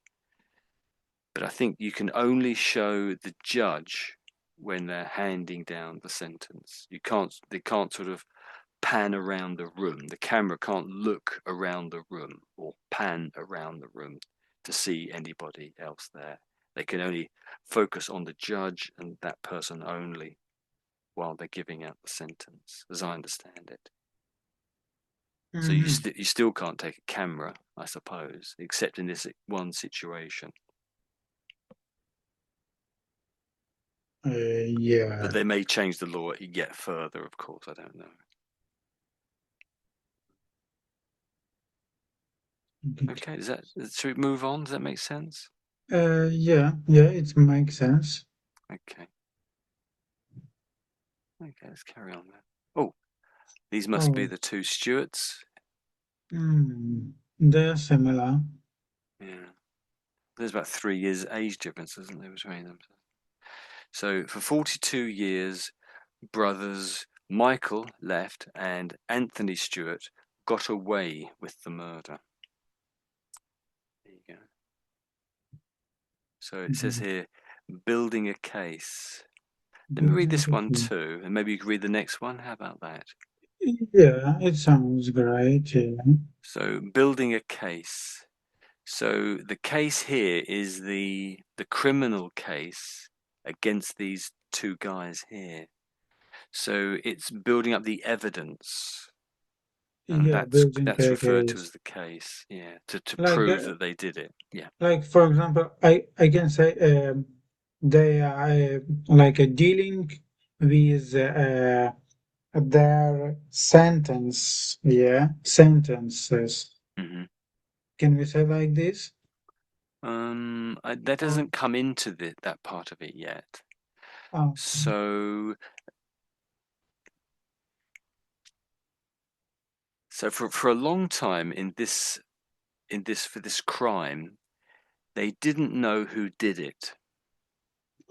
But I think you can only show the judge when they're handing down the sentence. They can't sort of pan around the room. The camera can't look around the room or pan around the room to see anybody else there. They can only focus on the judge and that person only while they're giving out the sentence, as I understand it. So Hmm. you still can't take a camera, I suppose, except in this one situation. But Yeah. they may change the law yet further, of course, I don't know. Okay, should we move on? Does that make sense? Yeah, yeah, it makes sense. Okay, okay, let's carry on then. Oh, these must be Oh, the two Stuarts. they're similar. Yeah, there's about 3 years age difference, isn't there, between them? So for 42 years, brothers Michael left and Anthony Stewart got away with the murder. There you go. So it says Mhm. here, building a case. Let me read Building this the one team. too, and maybe you can read the next one. How about that? Yeah, it sounds great. Yeah. So building a case. So the case here is the criminal case against these two guys here. So it's building up the evidence, and Yeah, building that's a referred to case. as the case. Yeah, to Like, prove that they did it. Yeah, for example, I can say they are like dealing with their sentence, yeah, sentences. Hmm. Can we say like this? That Oh, doesn't come into that part of it yet. oh, So, so for a long time in this for this crime, they didn't know who did it.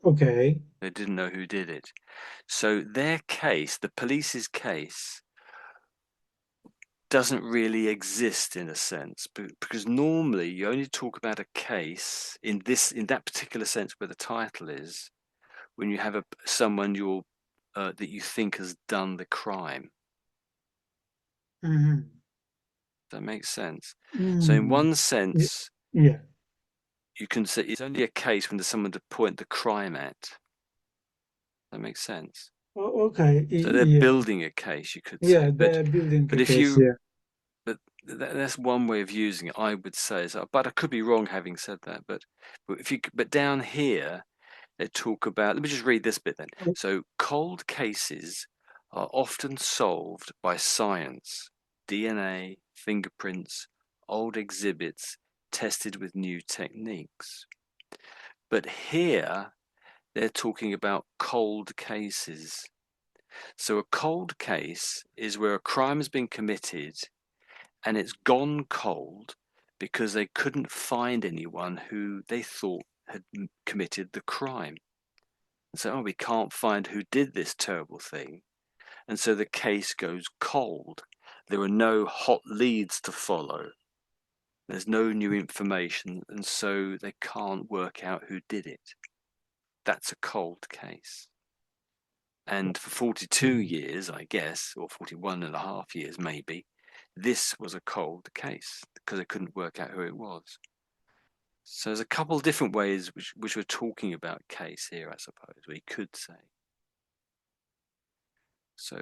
okay. They didn't know who did it. So their case, the police's case, doesn't really exist in a sense because normally you only talk about a case in that particular sense where the title is when you have someone that you think has done the crime. Mm-hmm. That makes sense. So in Mm. one Y- sense, Yeah. you can say it's only a case when there's someone to point the crime at. That makes sense. Okay. So they're Yeah. building a case, you could Yeah. say. But The building but if case. you Yeah. but that's one way of using it, I would say. So, but I could be wrong having said that. But if you but down here they talk about. Let me just read this bit then. So cold cases are often solved by science, DNA, fingerprints, old exhibits tested with new techniques. But here they're talking about cold cases. So a cold case is where a crime has been committed and it's gone cold because they couldn't find anyone who they thought had committed the crime. And so, oh, we can't find who did this terrible thing. And so the case goes cold. There are no hot leads to follow. There's no new information. And so they can't work out who did it. That's a cold case. And for 42 Mhm. years, I guess, or 41 and a half years maybe, this was a cold case because they couldn't work out who it was. So there's a couple of different ways which we're talking about case here, I suppose, we could say. So,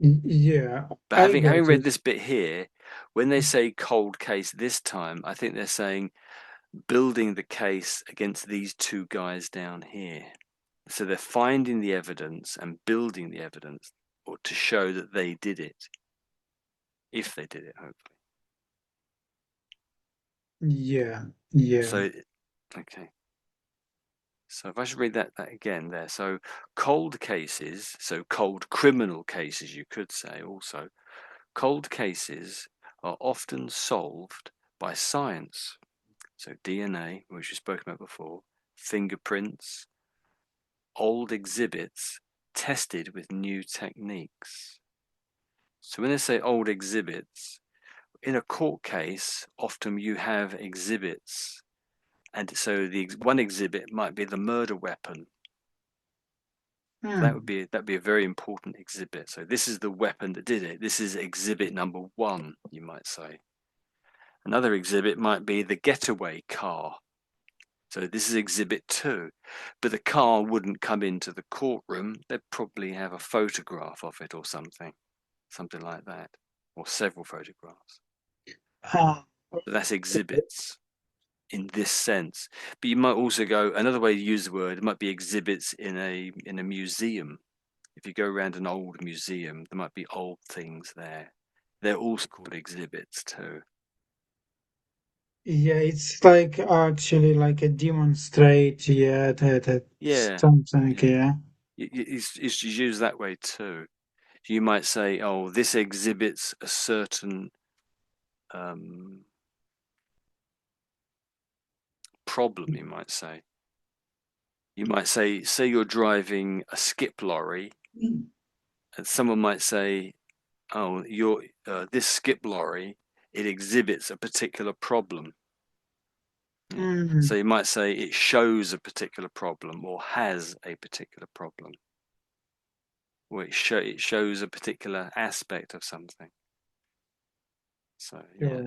Yeah. but I having get read it. this bit here, when they say cold case this time, I think they're saying building the case against these two guys down here. So they're finding the evidence and building the evidence or to show that they did it, if they did it, hopefully. Yeah. Yeah. So, okay. So if I should read that again there. So cold cases, so cold criminal cases, you could say also, cold cases are often solved by science. So DNA, which we've spoken about before, fingerprints, old exhibits tested with new techniques. So when they say old exhibits, in a court case, often you have exhibits. And so the one exhibit might be the murder weapon. Hmm. That'd be a very important exhibit. So this is the weapon that did it. This is exhibit number one, you might say. Another exhibit might be the getaway car. So this is exhibit two. But the car wouldn't come into the courtroom. They'd probably have a photograph of it or something like that, or several photographs. Ah, But that's exhibits in this sense. But you might also go another way to use the word. It might be exhibits in a museum. If you go around an old museum, there might be old things there. They're also called exhibits too. yeah, it's like actually like a demonstrate, yeah, that Yeah, something, yeah. yeah. It's used that way too. You might say, "Oh, this exhibits a certain um, problem." You might say. You might say you're driving a skip lorry, and someone might say, "Oh, this skip lorry, it exhibits a particular problem." Yeah. Mm, So you might say it shows a particular problem or has a particular problem, or it shows a particular aspect of something. So yeah,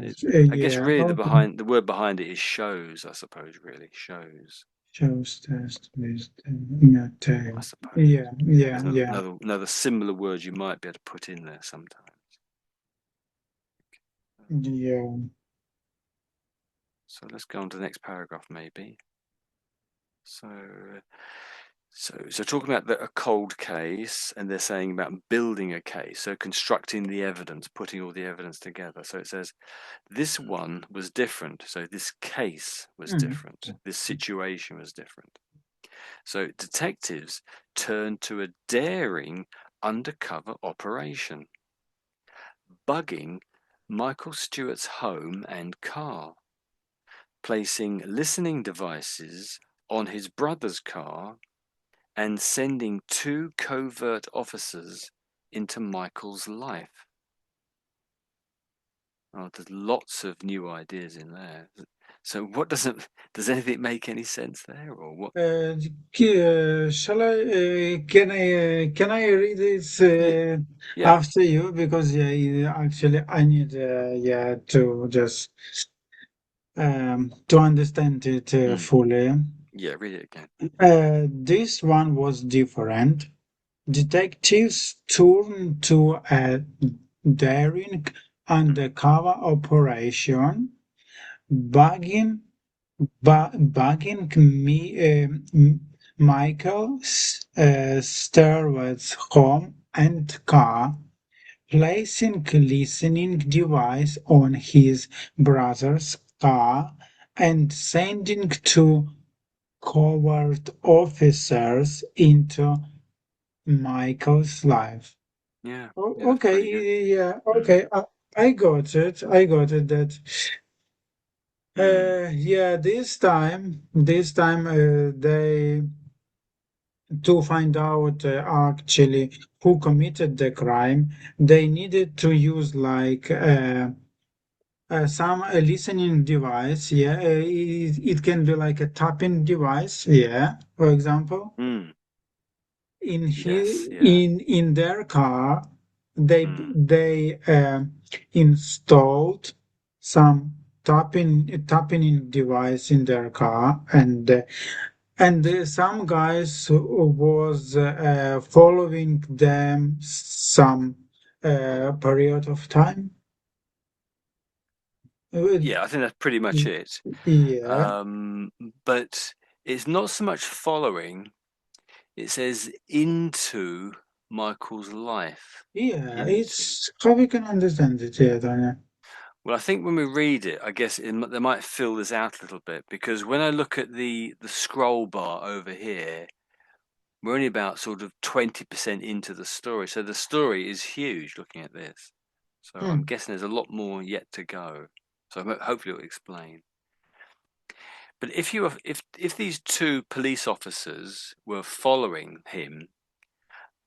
I guess yeah, really okay. the word behind it is shows, I suppose, really shows, Shows test with not I suppose. yeah, There's yeah, yeah, another similar word you might be able to put in there sometimes. yeah. So let's go on to the next paragraph maybe. So So talking about a cold case, and they're saying about building a case, so constructing the evidence, putting all the evidence together. So it says this one was different. So this case was Mm. different. This situation was different. So detectives turned to a daring undercover operation, bugging Michael Stewart's home and car, placing listening devices on his brother's car, and sending two covert officers into Michael's life. Oh, there's lots of new ideas in there. So what does anything make any sense there, or what? Uh, shall I? Can I read this Yeah, yeah. after you? Because yeah, actually, I need yeah to just to understand it Mm, fully. yeah, read it again. This one was different. Detectives turned to a daring Mm, undercover operation, bugging Michael Sturwart's home and car, placing listening device on his brother's car, and sending two covert officers into Michael's life. yeah, Oh, yeah, that's pretty good. okay, yeah, Mm, okay. I got it. I got it. That mm, yeah. This time, they to find out actually who committed the crime. They needed to use like some listening device. Yeah, it can be like a tapping device. Yeah, for example. mm, yes, yeah. In their car Mm, they installed some tapping in device in their car, and some guys who was following them some period of time. Uh, yeah, I think that's pretty much it. yeah, Um, but it's not so much following. It says into Michael's life. yeah, Into. it's how we can understand it, yeah, Daniel. Well, I think when we read it, I guess they might fill this out a little bit because when I look at the scroll bar over here, we're only about sort of 20% into the story. So the story is huge looking at this. So I'm Hmm. guessing there's a lot more yet to go. So hopefully it'll explain. But if these two police officers were following him,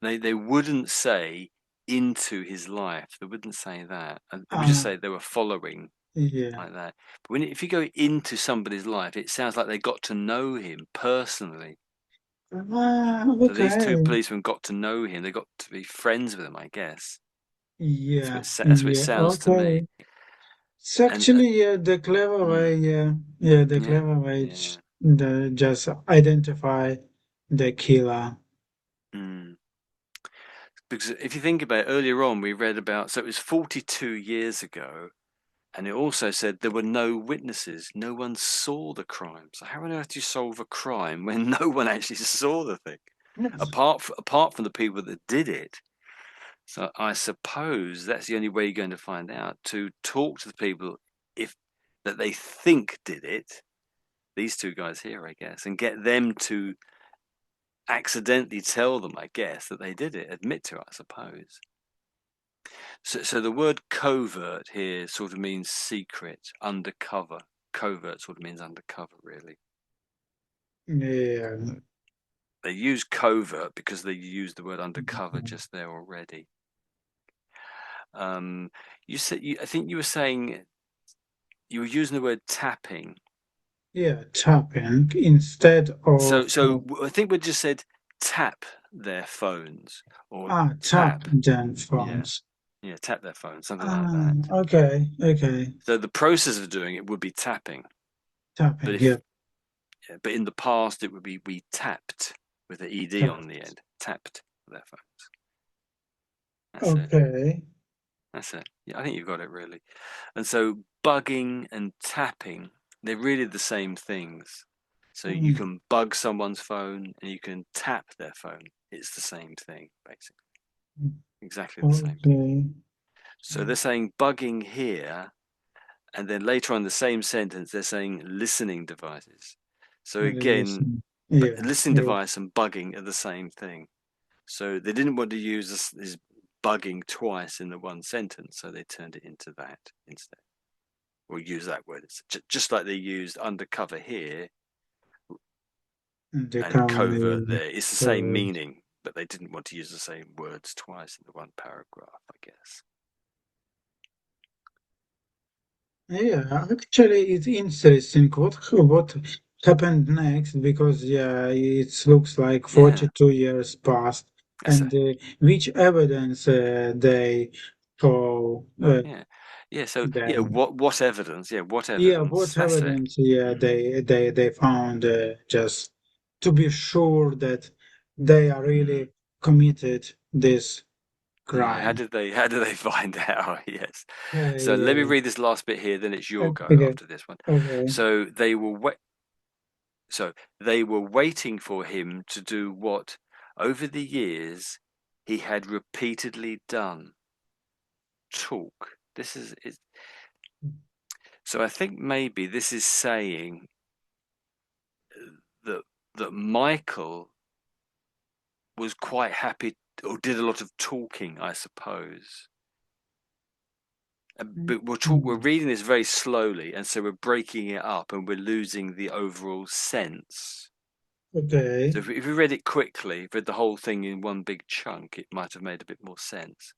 they wouldn't say into his life. They wouldn't say that. And they would just uh, say they were following yeah. like that. But if you go into somebody's life, it sounds like they got to know him personally. So these two Okay. policemen got to know him. They got to be friends with him, I guess. Yeah, That's what it yeah, sounds to me. okay. It's And actually yeah, the clever way, mm, yeah, yeah, the yeah, clever way yeah. the just identify the killer. Mm. Because if you think about it, earlier on, we read about, so it was 42 years ago, and it also said there were no witnesses. No one saw the crime. So how on earth do you solve a crime when no one actually saw the thing, apart from the people that did it? So I suppose that's the only way you're going to find out, to talk to the people if that they think did it. These two guys here, I guess, and get them to accidentally tell them, I guess, that they did it, admit to it, I suppose. So the word covert here sort of means secret, undercover. Covert sort of means undercover, really. Yeah, So they use covert because they use the word undercover just there already. Um, I think you were saying you were using the word tapping. yeah, tapping instead of I think we just said tap their phones or tap tap. then Yeah, phones. yeah, tap their phones, something like Ah, that. okay, okay, So the process of doing it would be tapping, but tapping. Yeah, but in the past it would be we tapped with the ed tap. on the end, tapped their phones. That's it. Okay. That's it. Yeah, I think you've got it really. And so bugging and tapping, they're really the same things. So you Mm. can bug someone's phone and you can tap their phone. It's the same thing, basically. Exactly the same thing. Okay. So they're saying bugging here, and then later on in the same sentence, they're saying listening devices. So again, Listen. Yeah. listening Yeah. device and bugging are the same thing. So they didn't want to use this bugging twice in the one sentence, so they turned it into that instead, or use that word. It's just like they used undercover here The and cover. covert there. It's the same Cover. meaning, but they didn't want to use the same words twice in the one paragraph, I guess. Yeah, actually, it's interesting what happened next because yeah, it looks like Yeah, 42 years passed, that's and which evidence they show yeah, yeah. So yeah, them? what evidence? Yeah, what Yeah, evidence? what That's it. evidence? Yeah, Mm, they found just to be sure that they are mm. really committed this Yeah, crime. how did they find out? Yes. So let me Yeah. read this last bit here, then it's your go Okay. after this one. Okay. So they were waiting for him to do what over the years he had repeatedly done. Talk. This is it. So I think maybe this is saying that Michael was quite happy or did a lot of talking, I suppose. But we're Mm. reading this very slowly, and so we're breaking it up, and we're losing the overall sense. Okay. So if we read it quickly, read the whole thing in one big chunk, it might have made a bit more sense.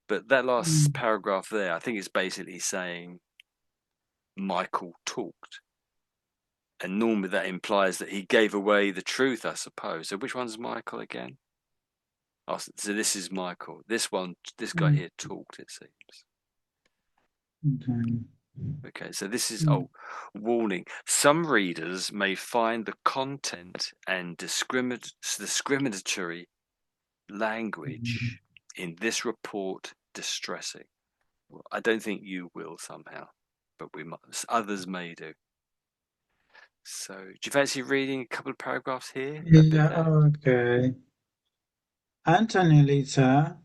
But that last Mm. paragraph there, I think it's basically saying Michael talked. And normally that implies that he gave away the truth, I suppose. So which one's Michael again? Oh, so this is Michael. This guy Mm. here talked, it seems. Okay. Okay, so this is, Mm. oh, warning. Some readers may find the content and discriminatory Mhm. language in this report distressing. Well, I don't think you will somehow, but we must, others may do. So, do you fancy reading a couple of paragraphs here? That bit Yeah, there? okay. Anthony Lita,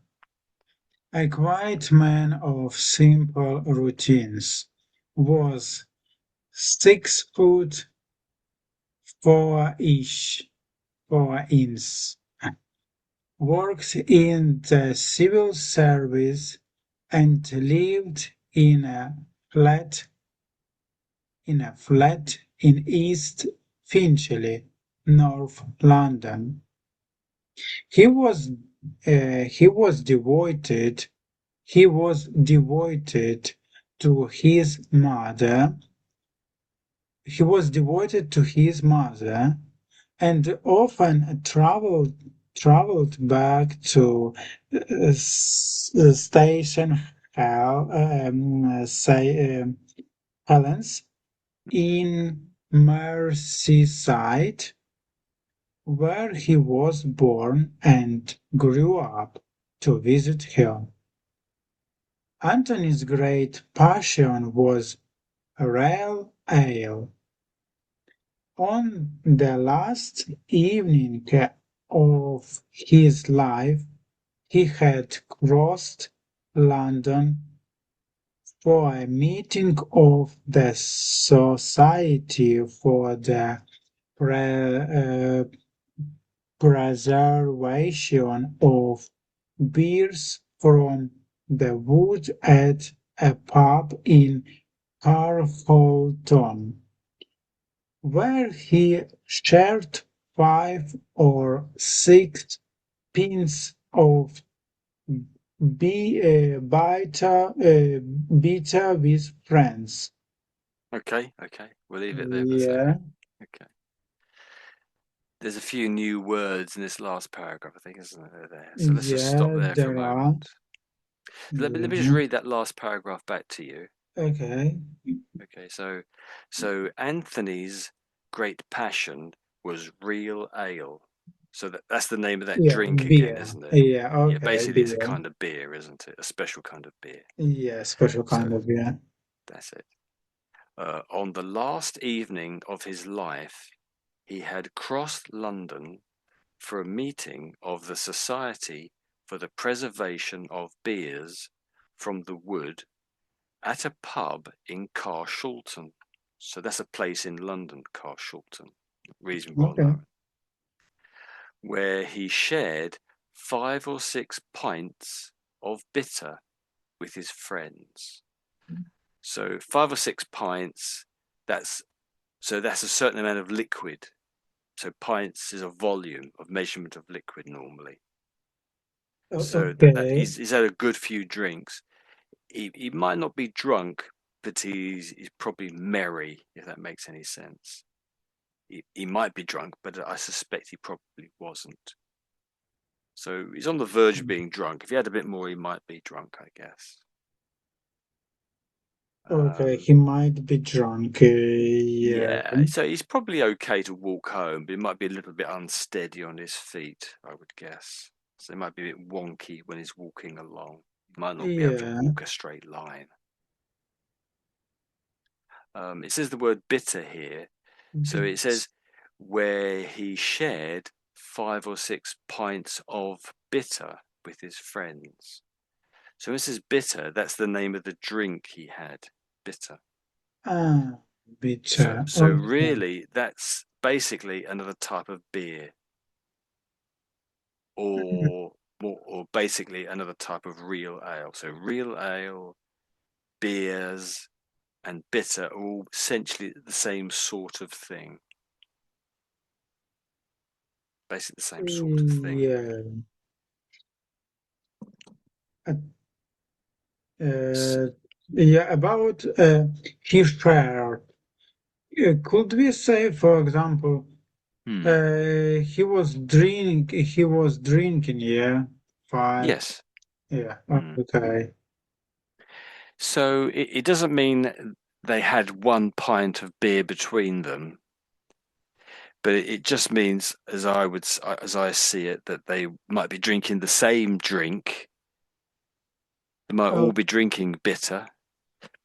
a quiet man of simple routines, was 6 foot 4 ish, 4 inch, worked in the civil service and lived flat in a flat in East Finchley, North London. He was he was devoted he was devoted to his mother. He was devoted to his mother and often traveled back to Station Helens in Merseyside, where he was born and grew up, to visit her. Antony's great passion was real ale. On the last evening of his life, he had crossed London for a meeting of the Society for the Pre- uh, Preservation of Beers from the Wood at a pub in Carholton, where he shared 5 or 6 pints of beta with friends. Okay, okay. We'll leave it there for a Yeah, second. Okay. There's a few new words in this last paragraph, I think, isn't there? So let's just stop yeah, there for a there are. moment. Let me just Yeah. read that last paragraph back to you. Okay. Okay, so Anthony's great passion was real ale. So that's the name of that Yeah, drink again, beer. isn't it? Yeah, Yeah, okay, basically it's a beer. kind of beer, isn't it? A special kind of beer. Yeah, special kind So of beer. that's it. On the last evening of his life, he had crossed London for a meeting of the Society for the Preservation of Beers from the Wood at a pub in Carshalton. So that's a place in London, Carshalton, reasonably well Okay. known, where he shared 5 or 6 pints of bitter with his friends. So 5 or 6 pints, that's that's a certain amount of liquid. So pints is a volume of measurement of liquid normally. So that Okay. he's had a good few drinks. He might not be drunk, but he's probably merry, if that makes any sense. He might be drunk, but I suspect he probably wasn't. So he's on the verge of being drunk. If he had a bit more, he might be drunk, I guess. Okay, Um, he might be drunk. Yeah. yeah, so he's probably okay to walk home, but he might be a little bit unsteady on his feet, I would guess. So he might be a bit wonky when he's walking along. He might not be able to Yeah. walk a straight line. It says the word bitter here. So it Bit. says where he shared 5 or 6 pints of bitter with his friends. So this is bitter. That's the name of the drink he had, bitter. Ah, So, bitter. so Okay. really, that's basically another type of beer, or or basically another type of real ale. So real ale, beers, and bitter are all essentially the same sort of thing. Basically, the same sort of thing. Yeah. Uh, uh, yeah, about his shared. Could we say, for example, Hmm. he was drinking, yeah, five, Yes. yeah, Hmm. okay. So it doesn't mean they had 1 pint of beer between them, but it just means, as I see it, that they might be drinking the same drink. They might all Oh, be drinking bitter,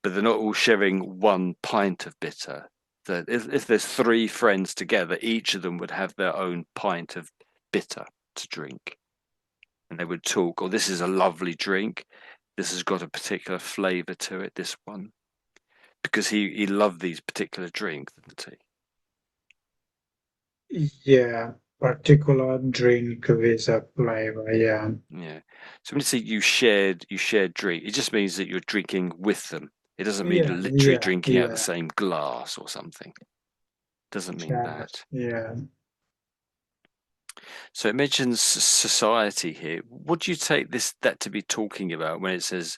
but they're not all sharing 1 pint of bitter. That if there's 3 friends together, each of them would have their own pint of bitter to drink, and they would talk. Oh, this is a lovely drink. This has got a particular flavour to it. This one, because he loved these particular drinks, didn't yeah, particular drink with a flavor, yeah. he? Yeah. So when you say you shared drink, it just means that you're drinking with them. It doesn't mean you're Yeah, literally yeah, drinking out the yeah, same glass or something. It doesn't mean yeah, that. yeah. So it mentions society here. What do you take that to be talking about when it says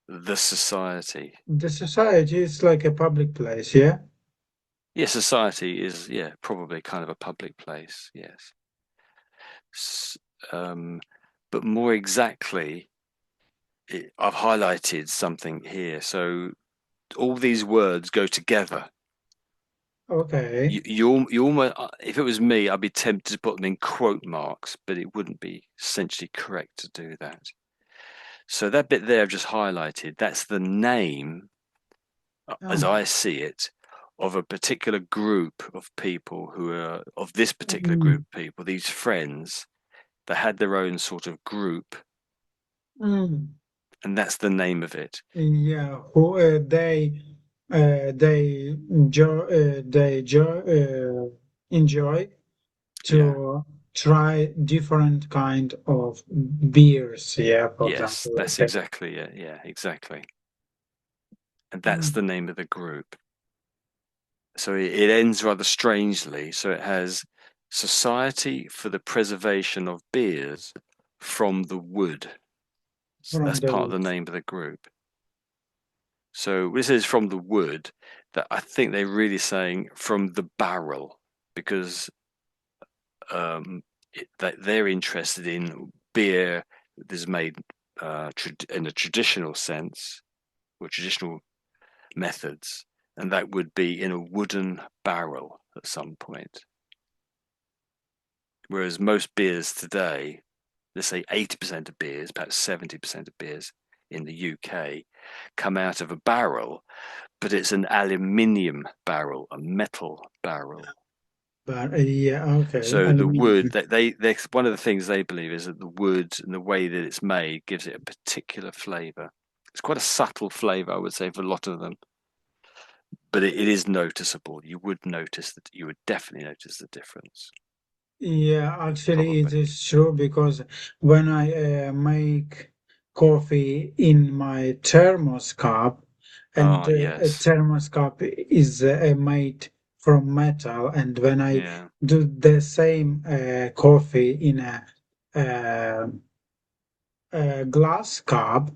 the society? The society is like a public place, yeah? Yeah, society is, yeah, probably kind of a public place. Yes. S- Um, but more exactly, I've highlighted something here. So all these words go together. Okay. You almost, if it was me, I'd be tempted to put them in quote marks, but it wouldn't be essentially correct to do that. So that bit there I've just highlighted, that's the name, as Oh, I see it, of a particular group of people who are of this particular group mm, of people, these friends that had their own sort of group, mm. and that's the name of it. Yeah, who enjoy Yeah. to try different kind of beers. Yeah, for Yes, example, that's like exactly it. Yeah, exactly. And that's mm, the name of the group. So it ends rather strangely. So it has Society for the Preservation of Beers from the Wood. So from that's part of the the name of the group. So this is from the wood, that I think they're really saying from the barrel, because that they're interested in beer that is made in a traditional sense or traditional methods, and that would be in a wooden barrel at some point. Whereas most beers today, let's say 80% of beers, perhaps 70% of beers in the UK, come out of a barrel, but it's an aluminium barrel, a metal barrel. But yeah, okay. So the wood Aluminium. that they one of the things they believe is that the wood and the way that it's made gives it a particular flavor. It's quite a subtle flavor, I would say, for a lot of them, but it is noticeable. You would notice that you would definitely notice the difference, Yeah, actually, it probably. is true because when I make coffee in my thermos cup, and Oh, a yes. thermos cup is made from metal, and when I Yeah. do the same coffee in uh, a glass cup,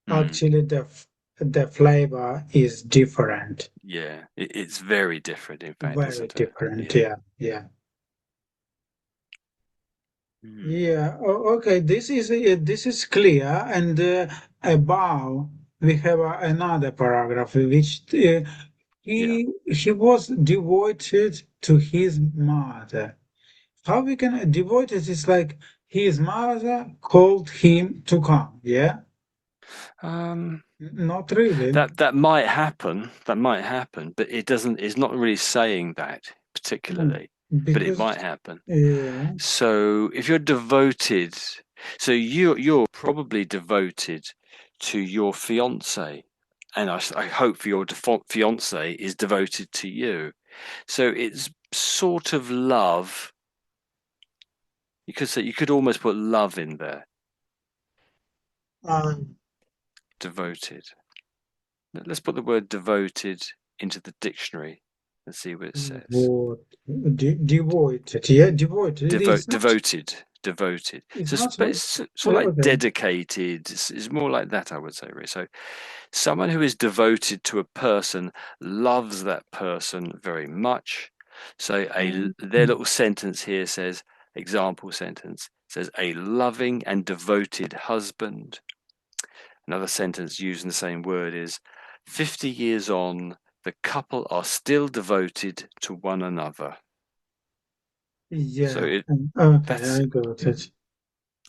Mm, actually the flavor is different, yeah. It's very different, in fact, very isn't it? different. Yeah. Yeah, yeah. Mm, Yeah, okay, this is clear. And above we have another paragraph which yeah. he was devoted to his mother. How we can devoted is like his mother called him to come. Yeah, Um, not really. that might happen. That might happen, but it doesn't. It's not really saying that Mm, particularly, but it might because happen. yeah, So if you're devoted, so you're probably devoted to your fiance, and I hope your fiance is devoted to you. So it's sort of love. You could say you could almost put love in there. um, Devoted. Let's put the word devoted into the dictionary and see what it says. what devoted. Yeah, devoted. Devoted. It's So, not but it's sort of like okay. dedicated. It's more like that, I would say. Really. So, someone who is devoted to a person loves that person very much. So, Mm, their little sentence here says, example sentence says, a loving and devoted husband. Another sentence using the same word is 50 years on, the couple are still devoted to one another. So yeah. Okay, that's I got it.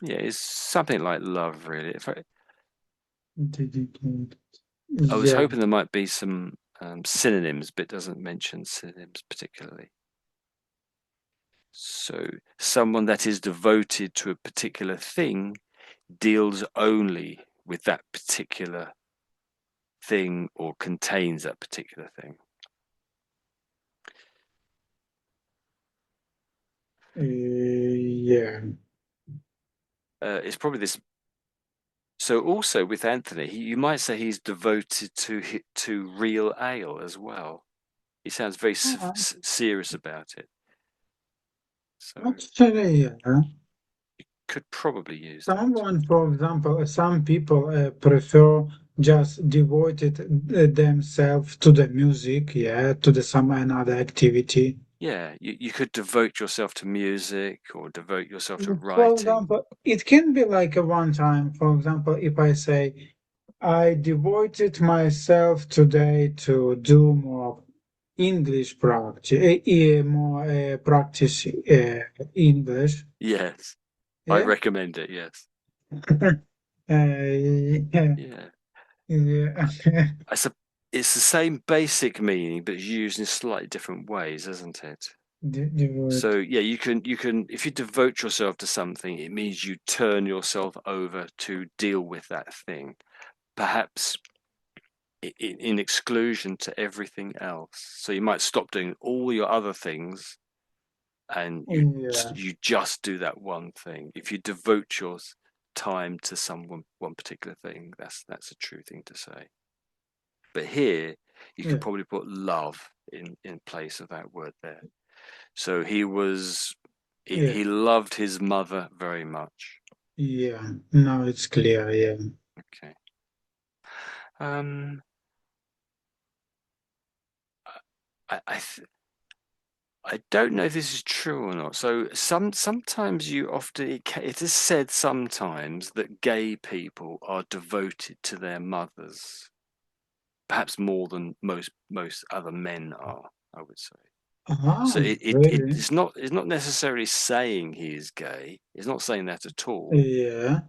yeah, it's something like love, really. I was Yeah. hoping there might be some synonyms, but it doesn't mention synonyms particularly. So someone that is devoted to a particular thing deals only with that particular thing or contains that particular thing. Yeah. It's probably this. So also with Anthony, you might say he's devoted to real ale as well. He sounds very Uh, serious about it. So Actually, yeah. could probably use that. Someone, for example, some people prefer just devoted themselves to the music, yeah, to the some another activity. Yeah, you could devote yourself to music or devote yourself to For writing. example, it can be like a one time. For example, if I say, I devoted myself today to do more English practice, more practice English. Yes, I Yeah. recommend it. Yes. Yeah. Yeah. Yeah. I sup it's the same basic meaning, but it's used in slightly different ways, isn't it? Devote. So yeah, you can if you devote yourself to something, it means you turn yourself over to deal with that thing. Perhaps in exclusion to everything else. So you might stop doing all your other things and Yeah. you just do that one thing. If you devote your time to one particular thing, that's a true thing to say. But here you Yeah. could probably put love in place of that word there. So he was Yeah. he loved his mother very much. Yeah. Now it's clear. Yeah. Okay. Um, I I don't know if this is true or not. So sometimes you often it is said sometimes that gay people are devoted to their mothers, perhaps more than most other men are, I would say. So Ah, really? it's not necessarily saying he is gay. It's not saying that at all. Yeah.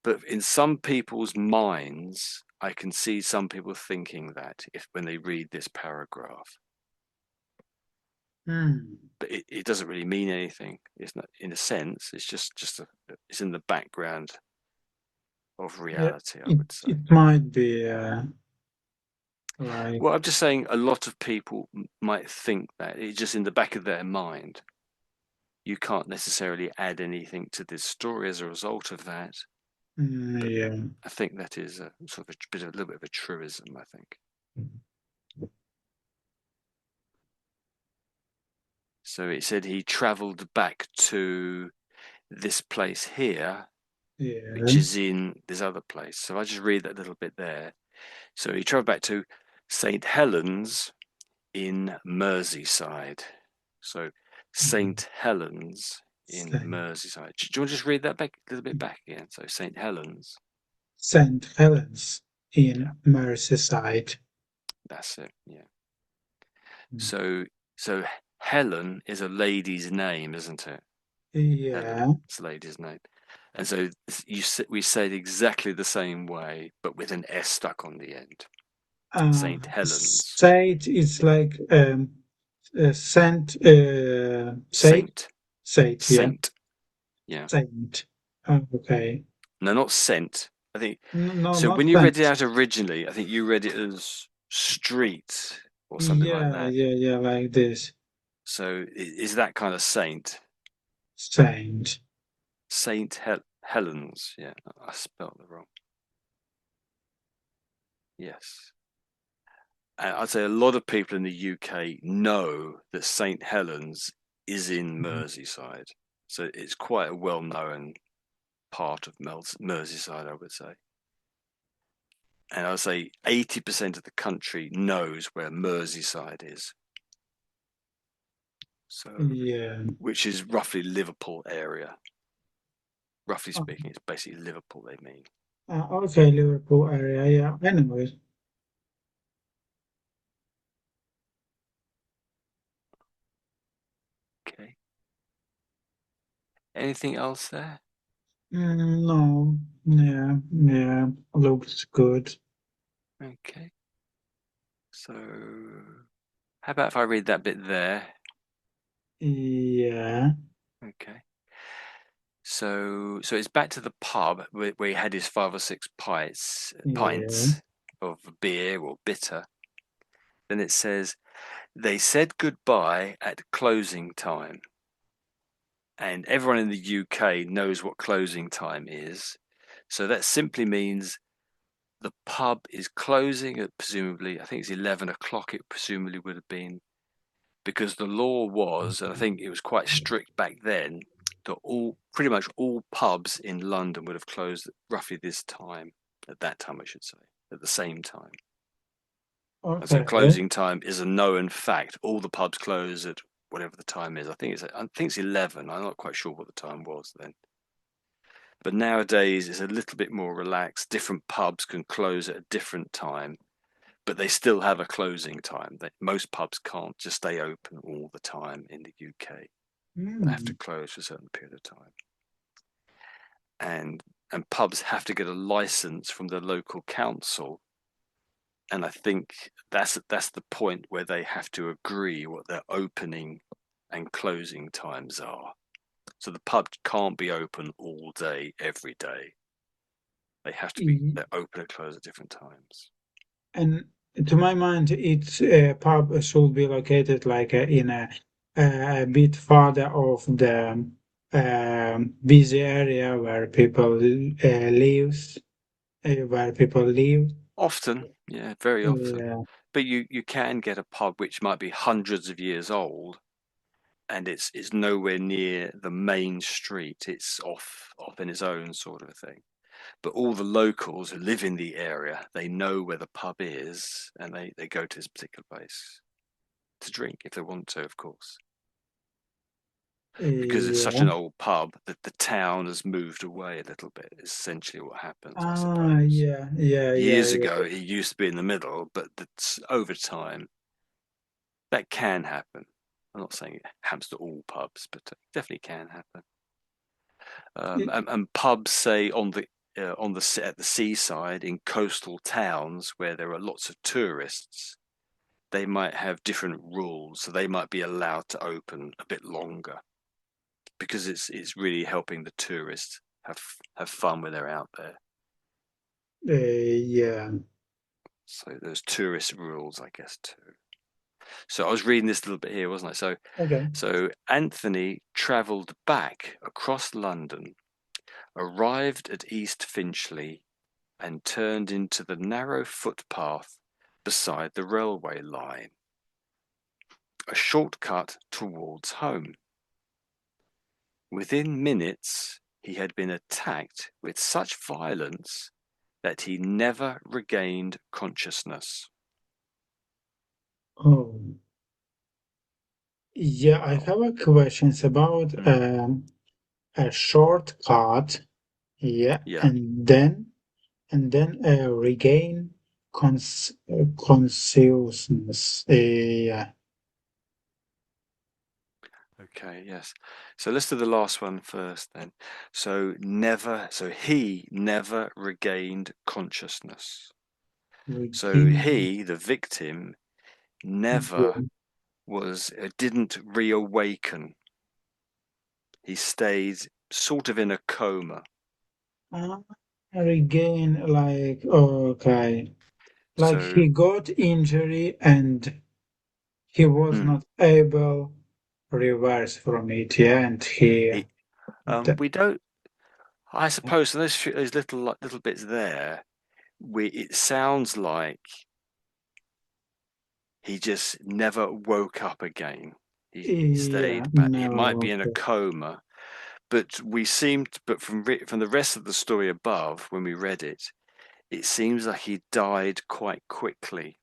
But in some people's minds, I can see some people thinking that if when they read this paragraph. Hmm. but it doesn't really mean anything. It's not, in a sense, it's just it's in the background of Yeah, reality, I it would say. it might be like Well, I'm just saying a lot of people might think that it's just in the back of their mind. You can't necessarily add anything to this story as a result of that, but yeah. I think that is a sort of a little bit of a truism, I think. So it said he travelled back to this place here, which Yeah, is in this other place. So I just read that little bit there. So he travelled back to St. Helens in Merseyside. So St. Helens in Saint, Merseyside. Do you want to just read that back a little bit back again? So St. Helens. Saint Helens Yeah, in Merseyside. that's it. Yeah. So so Helen is a lady's name, isn't it? Helen, Yeah, it's a lady's name. And so we say it exactly the same way, but with an S stuck on the end. St. Helens. Saint is like Saint Saint Saint. Saint. Yeah, Saint. Yeah. Saint. Oh, okay. No, not scent. I think No, so. not When you read it Saint. out originally, I think you read it as street or something like Yeah, that. yeah, yeah, like this. So is that kind of saint? Saint. Helens. Yeah, I spelled it wrong. Yes. And I'd say a lot of people in the UK know that St. Helens is in Merseyside. So it's quite a well known part of Merseyside, I would say. And I'd say 80% of the country knows where Merseyside is. So, Yeah. which is roughly Liverpool area. Roughly Oh, speaking, it's basically Liverpool they mean. okay, Liverpool area. Yeah. Anyways, Okay. Anything else there? no. Yeah, yeah. Looks good. Okay. So, how about if I read that bit there? Yeah, Okay. So it's back to the pub where he had his 5 or 6 yeah. pints of beer or bitter. Then it says they said goodbye at closing time, and everyone in the UK knows what closing time is. So that simply means the pub is closing at presumably, I think it's 11 o'clock. It presumably would have been because the law was, and I think it was quite strict back then, that pretty much all pubs in London would have closed at roughly this time, at that time, I should say, at the same time. And so Okay. closing time is a known fact. All the pubs close at whatever the time is. I think it's 11. I'm not quite sure what the time was then. But nowadays it's a little bit more relaxed. Different pubs can close at a different time, but they still have a closing time. Most pubs can't just stay open all the time in the UK. They have to Mm. close for a certain period of time. And pubs have to get a license from the local council. And I think that's the point where they have to agree what their opening and closing times are. So the pub can't be open all day, every day. They have to be Y- they're open and close at different times. And to my mind, its pub should be located like in a bit farther of the busy area where people lives, where people live. Often, yeah, very often. Yeah. But you can get a pub which might be hundreds of years old and it's nowhere near the main street. It's off in its own sort of a thing. But all the locals who live in the area, they know where the pub is and they go to this particular place to drink if they want to, of course. Because it's such Yeah. an old pub that the town has moved away a little bit, is essentially what happens, I Ah, suppose. yeah, yeah, yeah, Years yeah. ago, it used to be in the middle, but that's over time, that can happen. I'm not saying it happens to all pubs, but it definitely can happen. Y- And pubs, say at the seaside in coastal towns where there are lots of tourists, they might have different rules, so they might be allowed to open a bit longer because it's really helping the tourists have fun when they're out there. Yeah. So there's tourist rules, I guess, too. So I was reading this a little bit here, wasn't I? Okay. So Anthony travelled back across London, arrived at East Finchley, and turned into the narrow footpath beside the railway line, a shortcut towards home. Within minutes, he had been attacked with such violence that he never regained consciousness. Oh, yeah. I Well, have a questions about a shortcut. Yeah, yeah. and then regain consciousness. Yeah, Okay, yes. So let's do the last one first then. So he never regained consciousness. So regain. he, the victim, never Yeah. didn't reawaken. He stayed sort of in a coma. Uh, regain, like, okay, like So, he got injury and he was mm, not able reverse from it. Yeah, and he. he, The, we don't. I suppose those little bits there. We it sounds like he just never woke up again. He yeah, stayed back. It might no, be in a okay. coma, but but from the rest of the story above, when we read it, it seems like he died quite quickly.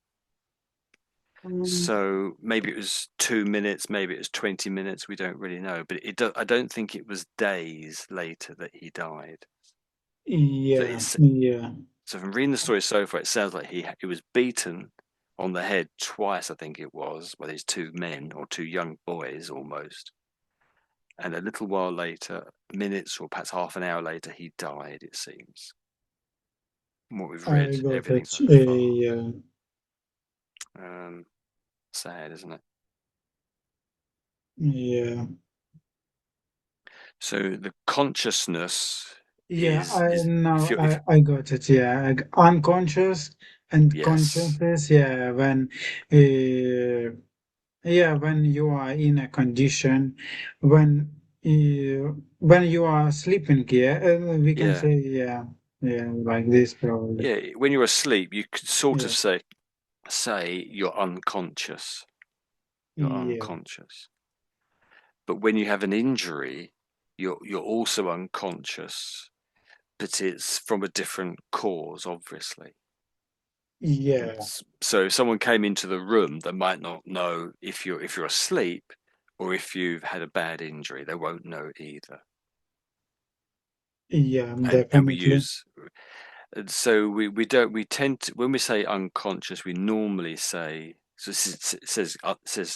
Um, So maybe it was 2 minutes, maybe it was 20 minutes. We don't really know, but I don't think it was days later that he died. So yeah, it's yeah, so from reading the story so far, it sounds like he was beaten on the head twice. I think it was by these two men or two young boys almost, and a little while later, minutes or perhaps half an hour later, he died. It seems from what we've I read, got everything it. so far. Yeah, Sad, isn't it? yeah. So the consciousness Yeah, I is know, if I got it. Yeah, like unconscious and yes, consciousness. Yeah, yeah, when you are in a condition, when you are sleeping. Yeah, we can yeah, say yeah, yeah, like this probably. yeah. When you're asleep, you could sort of Yeah, say you're unconscious. You're yeah, unconscious. But when you have an injury, you're also unconscious, but it's from a different cause, obviously. And yeah, so if someone came into the room, they might not know if you're asleep or if you've had a bad injury. They won't know either. yeah, And we definitely. use and so we don't we tend to when we say unconscious, we normally say so. It says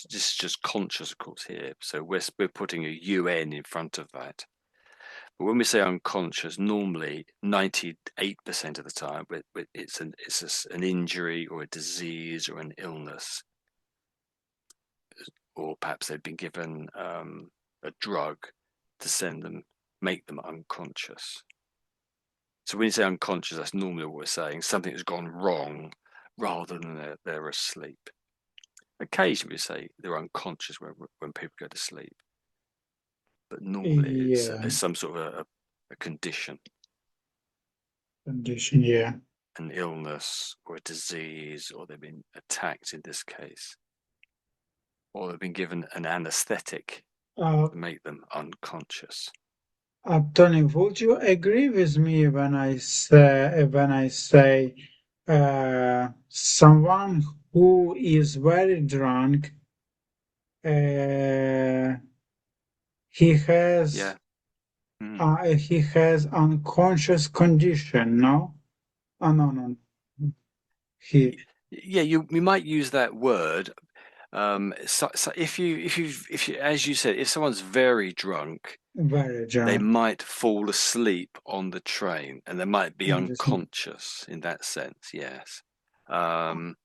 this is just conscious, of course, here. So we're putting a UN in front of that. But when we say unconscious, normally 98% of the time, it's an injury or a disease or an illness, or perhaps they've been given a drug to make them unconscious. So when you say unconscious, that's normally what we're saying. Something has gone wrong rather than they're asleep. Occasionally we say they're unconscious when people go to sleep, but normally Yeah, it's some sort of a condition, condition. Yeah. an illness or a disease, or they've been attacked in this case, or they've been given an anesthetic Uh, to make them unconscious. Tony, would you agree with me when I say someone who is very drunk, uh, he has Yeah. Mm. he has unconscious condition, no? Oh, no, no, no. He Yeah, you might use that word. So if you, as you said, if someone's very drunk, very they drunk. might fall asleep on the train and they might be Understand? unconscious in that sense. Yes. Um,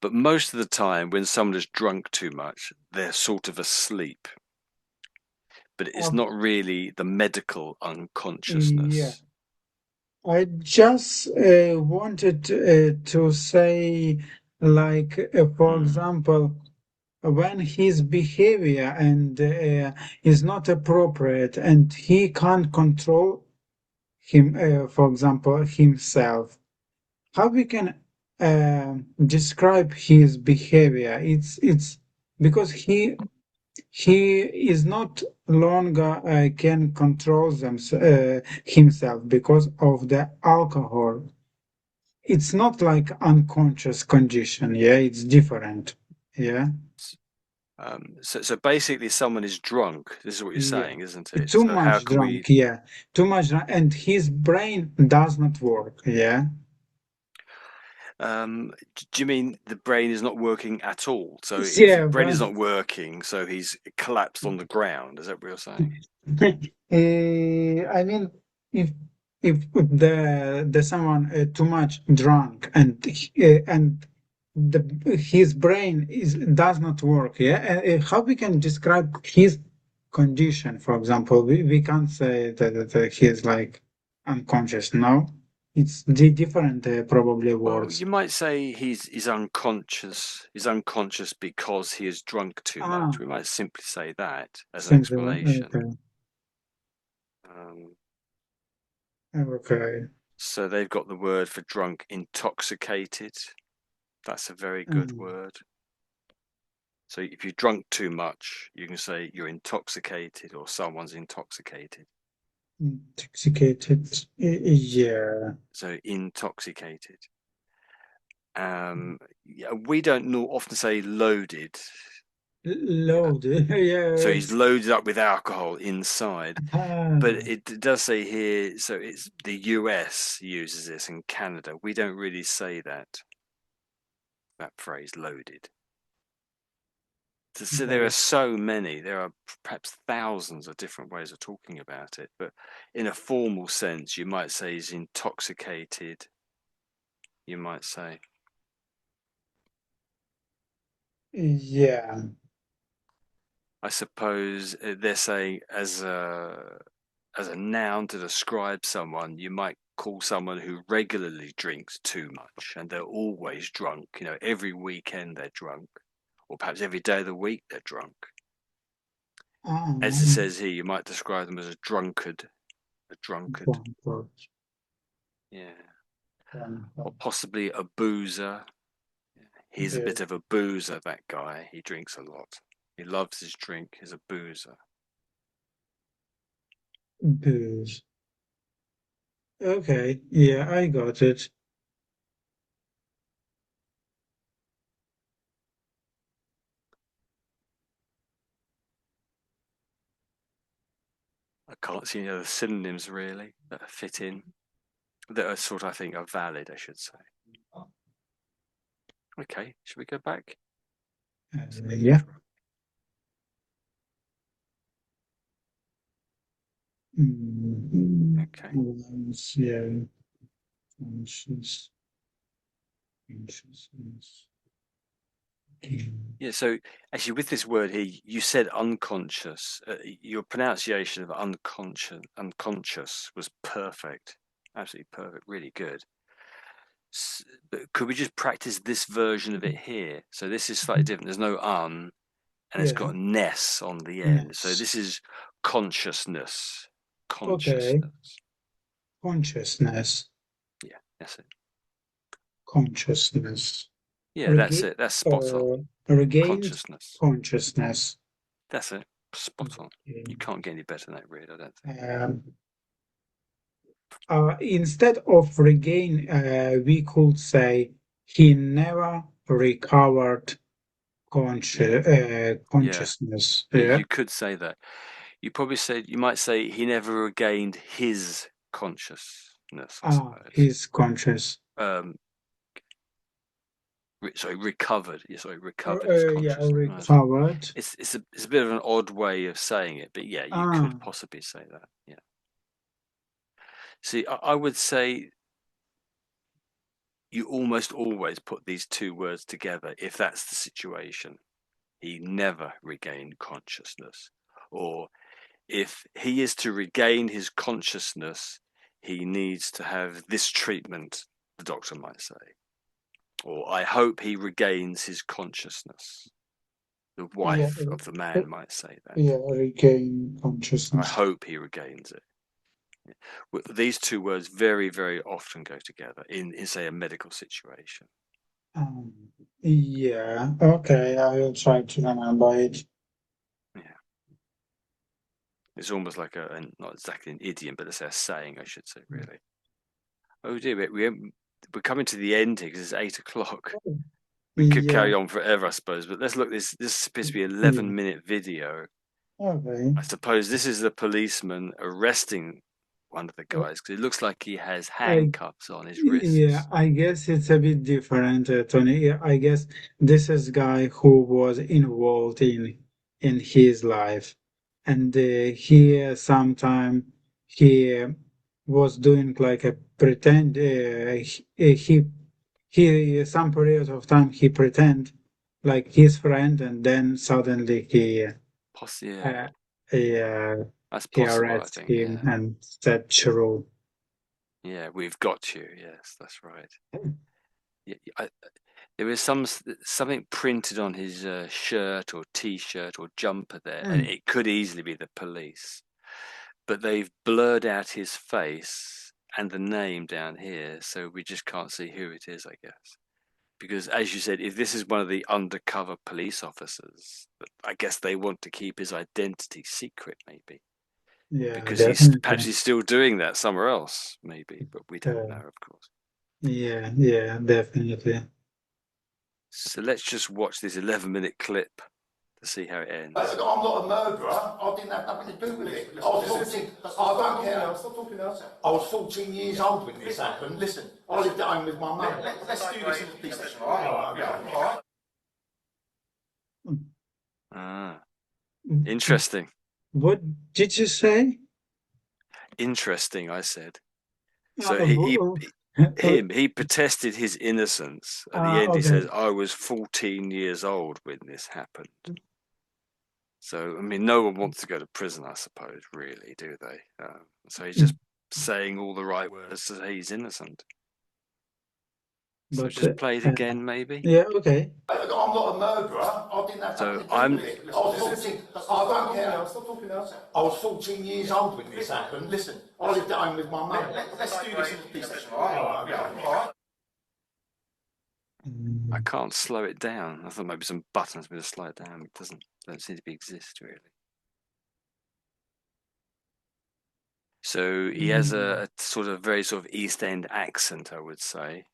But most of the time, when someone is drunk too much, they're sort of asleep. But it's Uh, not really the medical yeah. unconsciousness. I just wanted to say, like, for Mm. example, when his behavior and is not appropriate and he can't control him, for example, himself, how we can describe his behavior? It's because he is not longer can control himself because of the alcohol. It's not like unconscious condition. Yeah, it's different. Yeah, So basically, someone is drunk. This is what you're yeah. saying, isn't it? Too So how much can drunk. we? Yeah, too much drunk, and his brain does not work. Yeah. Do you mean the brain is not working at all? So if the Yeah, brain is but not working, so he's collapsed on the ground. Is that what you're saying? I mean, if the someone too much drunk and his brain is does not work, yeah. How we can describe his condition? For example, we can't say that he's like unconscious. No, it's the different probably Well, words. you might say he's unconscious. He's unconscious because he has drunk too Ah, much. We might simply say that as an simple. explanation. Okay, Um, okay. so they've got the word for drunk, intoxicated. That's a very good Mm. word. So if you drunk too much, you can say you're intoxicated or someone's intoxicated. Intoxicated. Yeah. So intoxicated. Yeah, we don't often say loaded. Yeah. Load. Yeah, So he's it's loaded up with alcohol inside. But ah, it does say here, so it's the US uses this in Canada. We don't really say that phrase loaded. So there are load. so many, there are perhaps thousands of different ways of talking about it. But in a formal sense, you might say he's intoxicated. You might say, Yeah. I suppose they're saying as a noun to describe someone, you might call someone who regularly drinks too much and they're always drunk. You know, every weekend they're drunk, or perhaps every day of the week they're drunk. Ah, As it says here, you might describe them as a drunkard, a drunkard. Frankfurt. Yeah. Or Frankfurt. possibly a boozer. He's a Yeah. bit of a boozer, that guy. He drinks a lot. He loves his drink. He's a boozer. Booze. Okay. Yeah, I got it. I can't see any other synonyms really that fit in, that are sort of, I think, are valid, I should say. Okay, should we go back? Yeah. Okay. Yeah. Conscious. Consciousness. Yeah, so actually, with this word here, you said unconscious. Your pronunciation of unconscious was perfect, absolutely perfect, really good. But could we just practice this version of it here? So this is slightly different. There's no and it's Yeah. got ness on the end. So Yes. this is consciousness, Okay. consciousness. Consciousness. Yeah, that's it. Consciousness. Yeah, that's Rega it. That's spot on. regained Consciousness. consciousness. That's it. Spot on. You Okay. can't get any better than that, really, I don't think. Um, Instead of regain, we could say he never recovered Yeah, yeah, consciousness. yeah. Yeah. You could say that. You might say he never regained his consciousness, I Ah, suppose. he's conscious. Um, sorry, recovered. Yeah, sorry, recovered his Yeah, consciousness. No, recovered. it's a bit of an odd way of saying it, but yeah, you could Ah, possibly say that. Yeah. See, I would say you almost always put these two words together if that's the situation. He never regained consciousness. Or if he is to regain his consciousness, he needs to have this treatment, the doctor might say. Or I hope he regains his consciousness. The Yeah, wife of the uh, man might say that. yeah, regain I consciousness. hope he regains it. These two words very, very often go together in say, a medical situation. Um, yeah, okay, I will try to remember it. Yeah. It's almost like not exactly an idiom, but it's a saying, I should say, really. Oh dear, we're coming to the end here because it's 8 o'clock. We could Yeah, carry on forever, I suppose, but let's look. This is supposed to be an yeah, 11-minute video. okay. I suppose this is the policeman arresting one of the guys because it looks like he has I handcuffs on his Yeah, wrists. I guess it's a bit different, Tony. Yeah, I guess this is guy who was involved in his life, and sometime he was doing like a pretend. He some period of time he pretend like his friend, and then suddenly Yeah, uh, he, uh, that's he possible, I arrests think. him Yeah, and said true. yeah, we've got you. Yes, that's right. Yeah, there was something printed on his shirt or t-shirt or jumper there, and it could easily be the police. But they've blurred out his face and the name down here, so we just can't see who it is, I guess. Because, as you said, if this is one of the undercover police officers, I guess they want to keep his identity secret, maybe, Yeah, because perhaps definitely. he's still doing that somewhere else, maybe, but we don't Uh, know, of course. yeah, yeah, definitely. So let's just watch this 11-minute clip to see how it ends. I'm not a murderer. I didn't have nothing to do with it. I was 14. I don't care. Stop talking now. I was 14 years old when this happened. Listen, I lived at home with my mum. Let's do this in the police station. All right. Ah, Mm, interesting. what did you say? Interesting, I said. So Uh, w- uh, he protested his innocence. At the end, he okay, says, "I was 14 years old when this happened." So, I mean, no one wants to go to prison, I suppose, really, do they? So he's just saying all the right words to say he's innocent. So but just play it again, maybe. yeah, okay. I'm not a murderer. I didn't have So nothing to do I'm with it. I was 14. I don't care. Stop talking now. I was 14 years old when this happened. Listen, I lived at home with my mum. Let's do this in the police station. All right. I Mm, can't slow it down. I thought maybe some buttons would slow it down. It don't seem to be exist really. So he has mm. a sort of very sort of East End accent, I would say.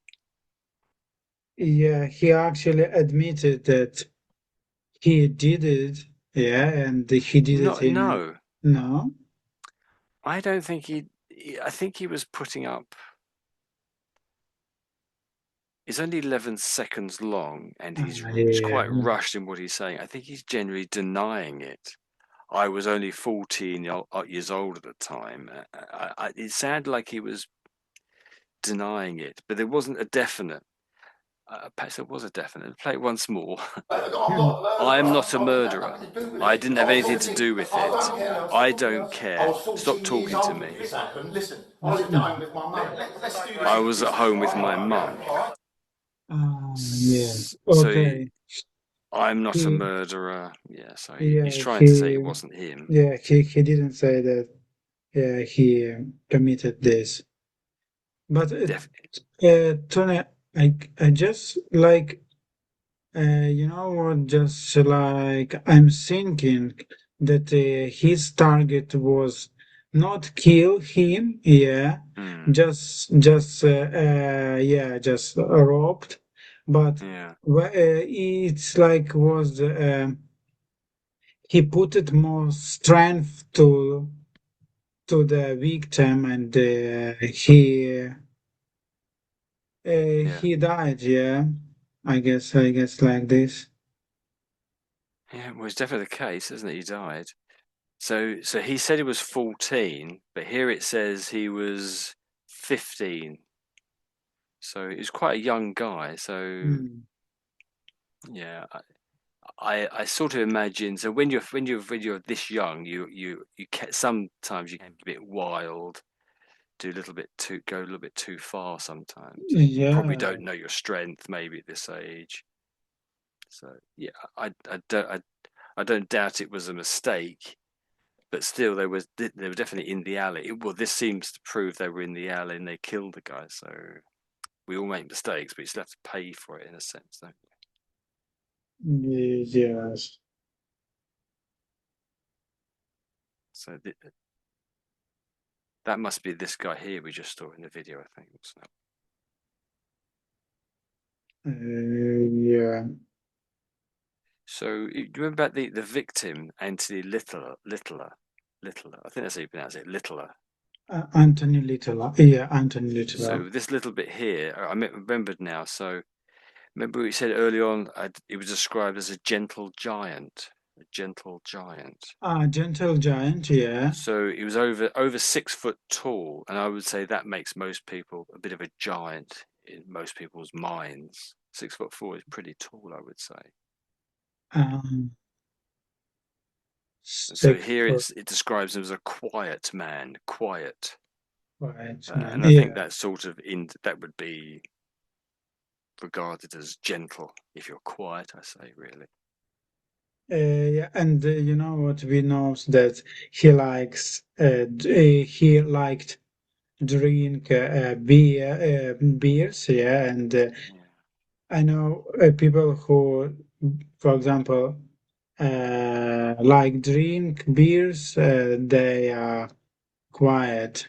Yeah, he actually admitted that he did it. Yeah, and he did it No, in no, no. I don't think I think he was putting up. It's only 11 seconds long, and he's Yeah, quite rushed in what he's saying. I think he's generally denying it. I was only 14 years old at the time. It sounded like he was denying it, but there wasn't a definite. Perhaps there was a definite. Play it once more. I'm not a I'm murderer. not a I didn't have murderer. nothing to do with I it. didn't I have was anything to 14. do with I it. don't care. I Stop talking don't now. I care. was Stop 14 years talking to old when me. this happened. Listen, I lived at home with my mum. Let's do this I in the was police at station. home with my mum. yeah. So Okay. I'm not a He, murderer. Yeah, so he's yeah, trying to say it wasn't him. he didn't say that. Yeah, he committed this. But Definitely. Tony, I just like you know what? Just like I'm thinking that his target was not kill him. Yeah, Hmm. just robbed. But Yeah. it's like was he put it more strength to the victim, and Yeah. he died. Yeah, I guess like this. Yeah. Well, it's definitely the case, isn't it? He died. So he said he was 14, but here it says he was 15. So he was quite a young guy. So Mm. yeah, I sort of imagine. So when you're this young, you can, sometimes you can be a bit wild, do a little bit too go a little bit too far sometimes, and you probably Yeah. don't know your strength maybe at this age. So yeah, I don't doubt it was a mistake, but still they were definitely in the alley. Well, this seems to prove they were in the alley and they killed the guy. So we all make mistakes, but you still have to pay for it in a sense, don't you? Yes. So that must be this guy here we just saw in the video, I think. So, Yeah. so do you remember about the victim, Anthony Littler? I think that's how you pronounce it, Littler. Anthony Little. Yeah, Anthony Little. So this little bit here, remembered now. So remember we said early on, it was described as a gentle giant, a gentle giant. Gentle Giant. Yeah. So he was over 6 foot tall, and I would say that makes most people a bit of a giant in most people's minds. 6'4" is pretty tall, I would say. Um, And so Stick here for it describes him as a quiet man, quiet, quiet man. and I think Yeah. that sort of that would be regarded as gentle if you're quiet. I say really. Yeah, and you know what we know that he likes he liked drink beers, yeah, and Yeah. I know people who, for example, like drink beers, they are quiet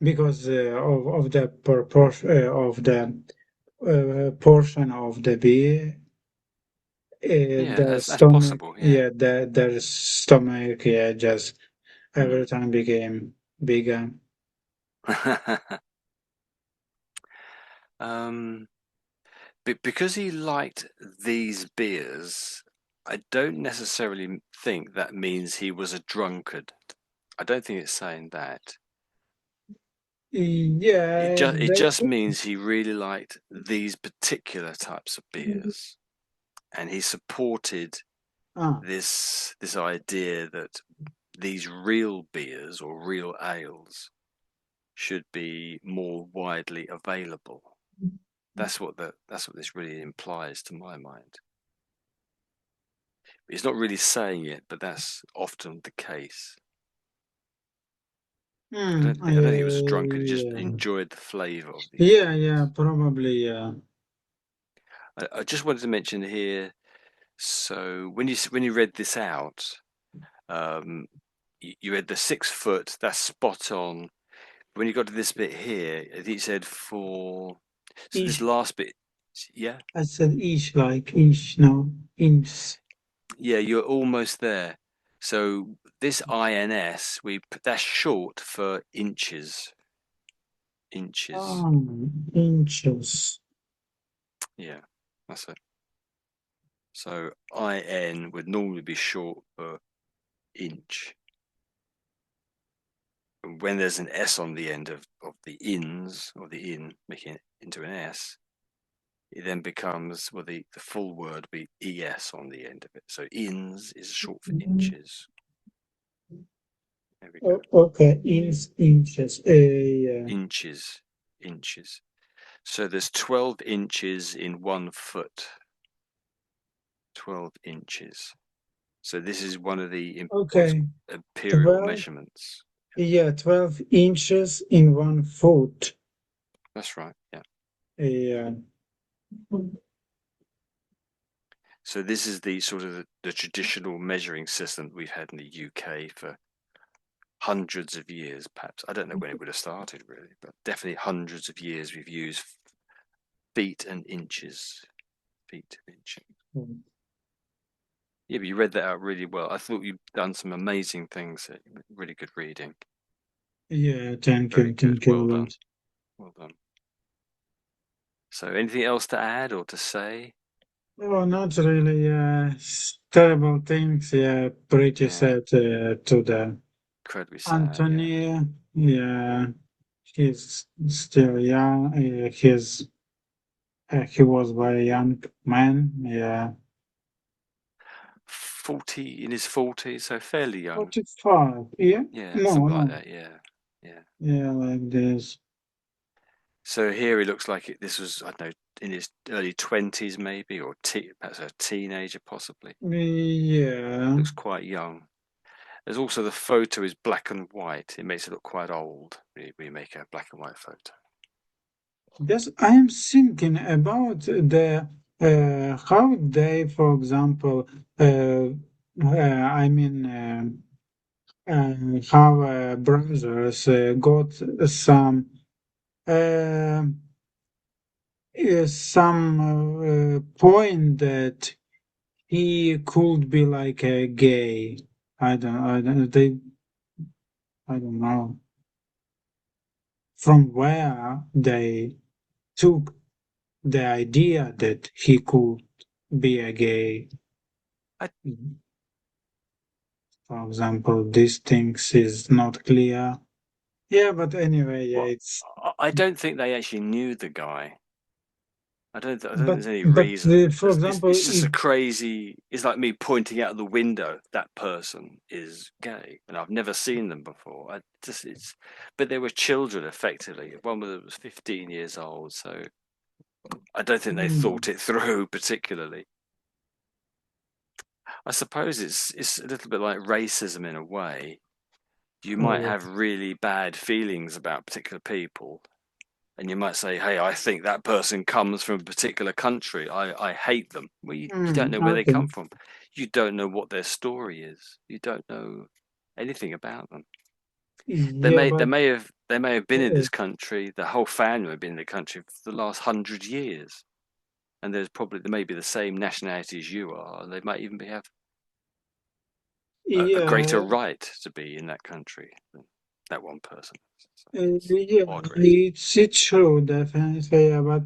because of the proportion of the portion of the beer. Yeah, Their that's stomach, possible. Yeah. yeah, their stomach, yeah, just Hmm. every time became bigger. um, because he liked these beers, I don't necessarily think that means he was a drunkard. I don't think it's saying that. It Yeah, just it just means he really liked these particular types of beers, and he supported ah, this idea that these real beers or real ales should be more widely available. That's what this really implies to my mind. It's not really saying it, but that's often the case. I don't think he was a drunkard. He just yeah, enjoyed the flavour of these yeah, yeah, beers. probably, yeah. I just wanted to mention here. So when you read this out, um, you read the 6 foot. That's spot on. When you got to this bit here, I think it said for. So this Ish, last bit, yeah, I said ish, like ish, no, inch. yeah, you're almost there. So this INS, that's short for inches. Inches. Inches. Yeah, that's it. So IN would normally be short for inch. And when there's an S on the end of the ins, or the in, making it into an S, it then becomes, well, the full word would be ES on the end of it. So ins is short for inches. There we go. Oh, okay, inches. Yeah. Inches. Inches. So there's 12 inches in 1 foot. 12 inches. So this is one of the what's Okay, imperial 12, measurements. yeah, 12 inches in 1 foot. That's right. Yeah. Yeah. So this is the sort of the traditional measuring system we've had in the UK for hundreds of years, perhaps. I don't know when it would have started really, but definitely hundreds of years we've used feet and inches. Feet and inches. Yeah, but you read that out really well. I thought you'd done some amazing things. Really good reading. Yeah, Very good. thank you a Well done. lot. Well done. So anything else to add or to say? Oh, not really. Terrible things. Yeah, pretty Yeah, sad to the incredibly sad. Yeah. Anthony. Yeah, He's still young. He was very young man. Yeah, 40 in his 40s, so fairly young. 45. Yeah, Yeah, no, something like no. that. Yeah, yeah. Yeah, like this. So here he looks like this was, I don't know, in his early 20s maybe, or perhaps a teenager possibly. Yeah. Looks quite young. There's also the photo is black and white. It makes it look quite old when you make a black and white photo. Yes, I am thinking about the how they, for example, I mean, how brothers got uh, some point that he could be like a gay. I don't know from where they took the idea that he could be a gay. I, For example, these things is not clear. Yeah, but anyway, yeah, well, it's I don't think they actually knew the guy. I don't think but there's any but reason. for example, It's just a crazy. It's like me pointing out the window. That person is gay, and I've never seen them before. But they were children effectively. One was 15 years old, so I don't think they mm, thought it through particularly. I suppose it's a little bit like racism in a way. You might oh, have really bad feelings about particular people, and you might say, "Hey, I think that person comes from a particular country. I hate them." Well, you don't know where they okay, come from. You don't know what their story is. You don't know anything about them. yeah, but They may have been in uh, this country. The whole family may have been in the country for the last 100 years, and they may be the same nationality as you are, and they might even have a greater yeah, right to be in that country than that one person. So yeah, odd, really. it's true, definitely, yeah, but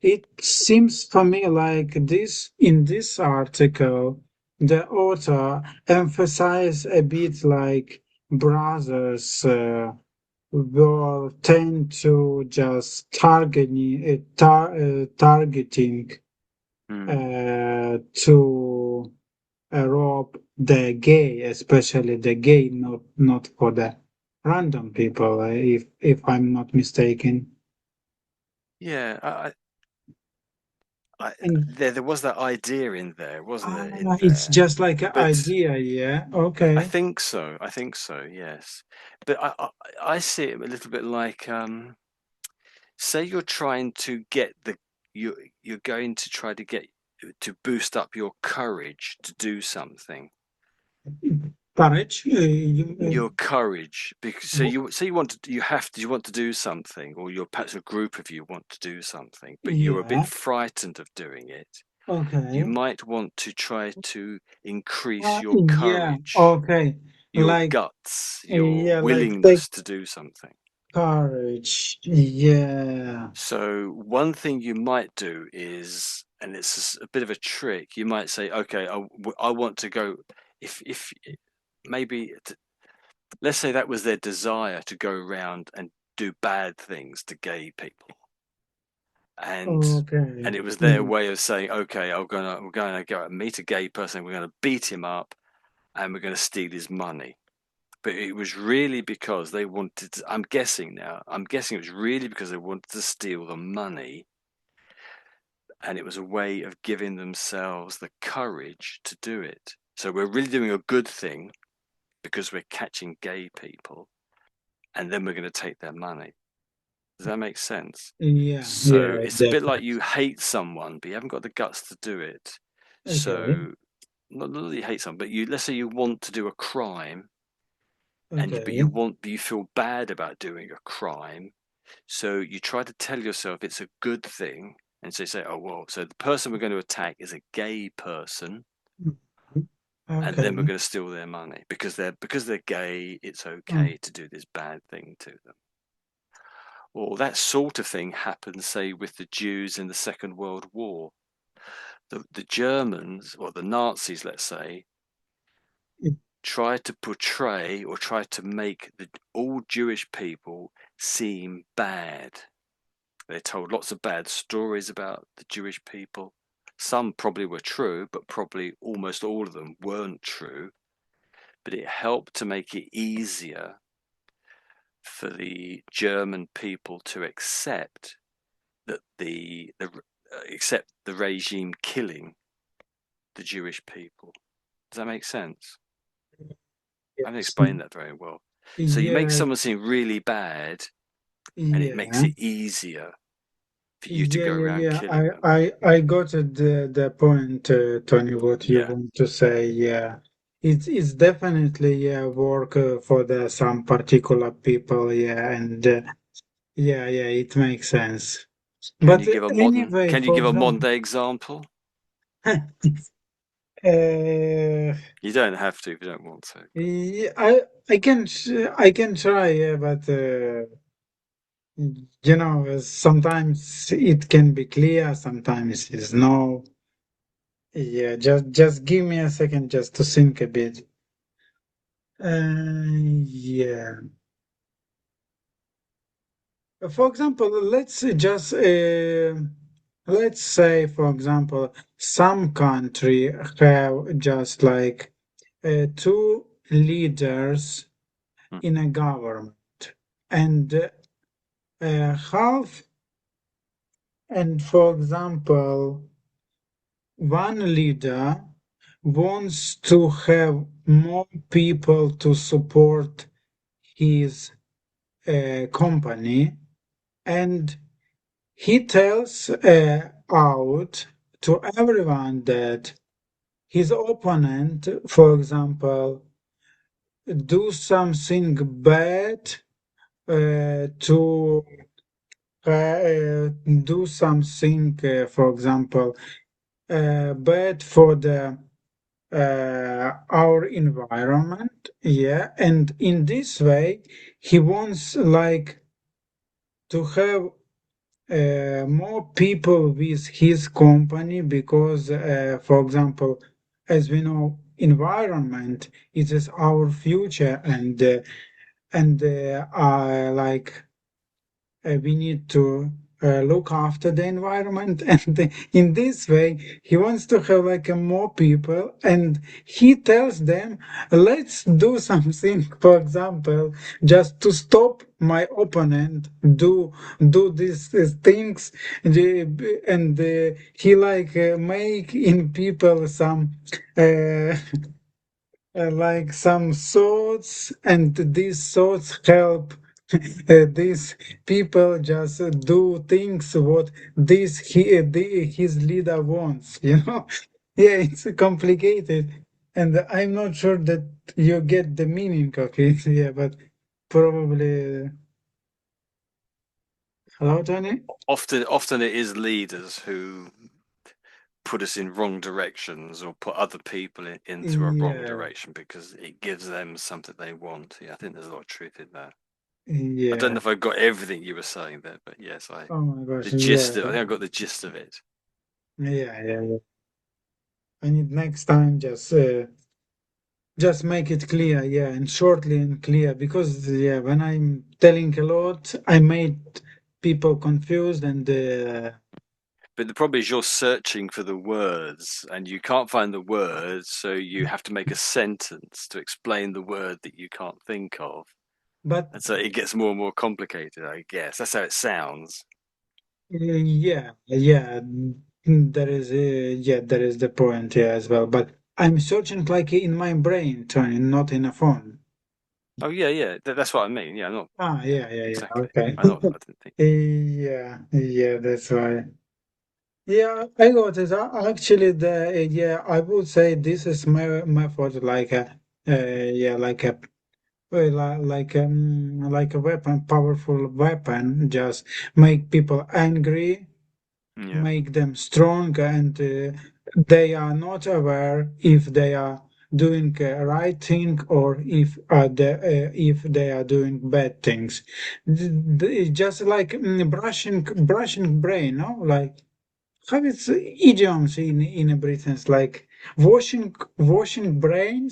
it seems for me like this in this article, the author emphasized a bit like brothers. Will tend to just targeting Hmm. to rob the gay, especially the gay, not for the random people, if I'm not mistaken. Yeah, And there was that idea in there, wasn't there? In it's there, just like an but idea, yeah. Okay. I think so. Yes, but I see it a little bit like say you're trying to get you're going to try to get to boost up your courage to do something. Courage. Your courage, because so W- you you want to do something, or you're perhaps a group of you want to do something, but you're a bit yeah. frightened of doing it. You Okay. might want to try to increase your Yeah. courage, Okay. your Like guts, your yeah. Like take willingness to do something. courage. Yeah. So one thing you might do is, and it's a bit of a trick, you might say, okay, I want to go, if maybe, let's say that was their desire to go around and do bad things to gay people. And Okay. it was their Mm, way of saying, okay, we're gonna go and meet a gay person, we're gonna beat him up, and we're gonna steal his money. But it was really because they wanted to, I'm guessing it was really because they wanted to steal the money, and it was a way of giving themselves the courage to do it. So we're really doing a good thing because we're catching gay people, and then we're going to take their money. Does that make sense? yeah. So Yeah. it's a bit like Definitely. you hate someone, but you haven't got the guts to do it. Okay. So not that you hate someone, but let's say you want to do a crime, but Okay. you feel bad about doing a crime. So you try to tell yourself it's a good thing, and so you say, "Oh well, so the person we're going to attack is a gay person, Mhm. and then we're Okay. going to steal their money because they're gay. It's Mm, okay to do this bad thing to them." Or that sort of thing happened, say, with the Jews in the Second World War. The Germans, or the Nazis, let's say, mm, tried to portray or tried to make all Jewish people seem bad. They told lots of bad stories about the Jewish people. Some probably were true, but probably almost all of them weren't true. But it helped to make it easier for the German people to accept that accept the regime killing the Jewish people. Does that make sense? I haven't Yes. explained that very well. So you make Yeah, someone seem really bad, and it makes yeah, it easier for you to yeah, go yeah, around yeah. killing them. I got it, the point, Tony, what you Yeah. want to say. Yeah, it's definitely, yeah, work for the some particular people. Yeah, and yeah, yeah, it makes sense. Can But you give a modern? anyway, Can you for give a modern example, day example? uh, You don't have to if you don't want to. yeah, I can try, yeah, but sometimes it can be clear, sometimes it's no. Yeah, just give me a second just to think a bit. Yeah. For example, let's say, for example, some country have just like two leaders Hmm. in a government, and half, and for example, one leader wants to have more people to support his company, and he tells out to everyone that his opponent, for example, do something bad to do something, for example, bad for the our environment. Yeah, and in this way, he wants like to have more people with his company because, for example, as we know, environment is our future, and like we need to look after the environment, and in this way he wants to have like more people, and he tells them, let's do something, for example, just to stop my opponent do these things, and he like make in people some uh, like some thoughts, and these thoughts help these people just do things what his leader wants, yeah, it's complicated, and I'm not sure that you get the meaning of it. Yeah, but probably. Hello, Tony. Often it is leaders who put us in wrong directions or put other people into a wrong Yeah, direction because it gives them something they want. Yeah, I think there's a lot of truth in that. I don't know yeah. if I got everything you were saying there, but yes, Oh my gosh, the yeah, gist of, I think I got the gist of it. yeah, yeah, yeah. I need next time just make it clear, yeah, and shortly and clear, because yeah, when I'm telling a lot, I made people confused, and But the problem is you're searching for the words and you can't find the words, so you have to make a sentence to explain the word that you can't think of. but And so it gets more and more complicated, I guess. That's how it sounds. yeah, yeah, there is the point here as well. But I'm searching like in my brain, Tony, not in a phone. Oh yeah, yeah. That's what I mean. Yeah, not Ah, yeah, yeah, yeah, yeah. exactly. Okay. I know. I didn't think. Yeah, yeah, that's why. Yeah, I got it. Actually, yeah, I would say this is my method, like yeah, like a weapon, powerful weapon. Just make people angry, Yeah. make them strong, and they are not aware if they are doing a right thing, or if they are doing bad things. It's just like brushing brain, no? Like how it's idioms in Britain, like washing brains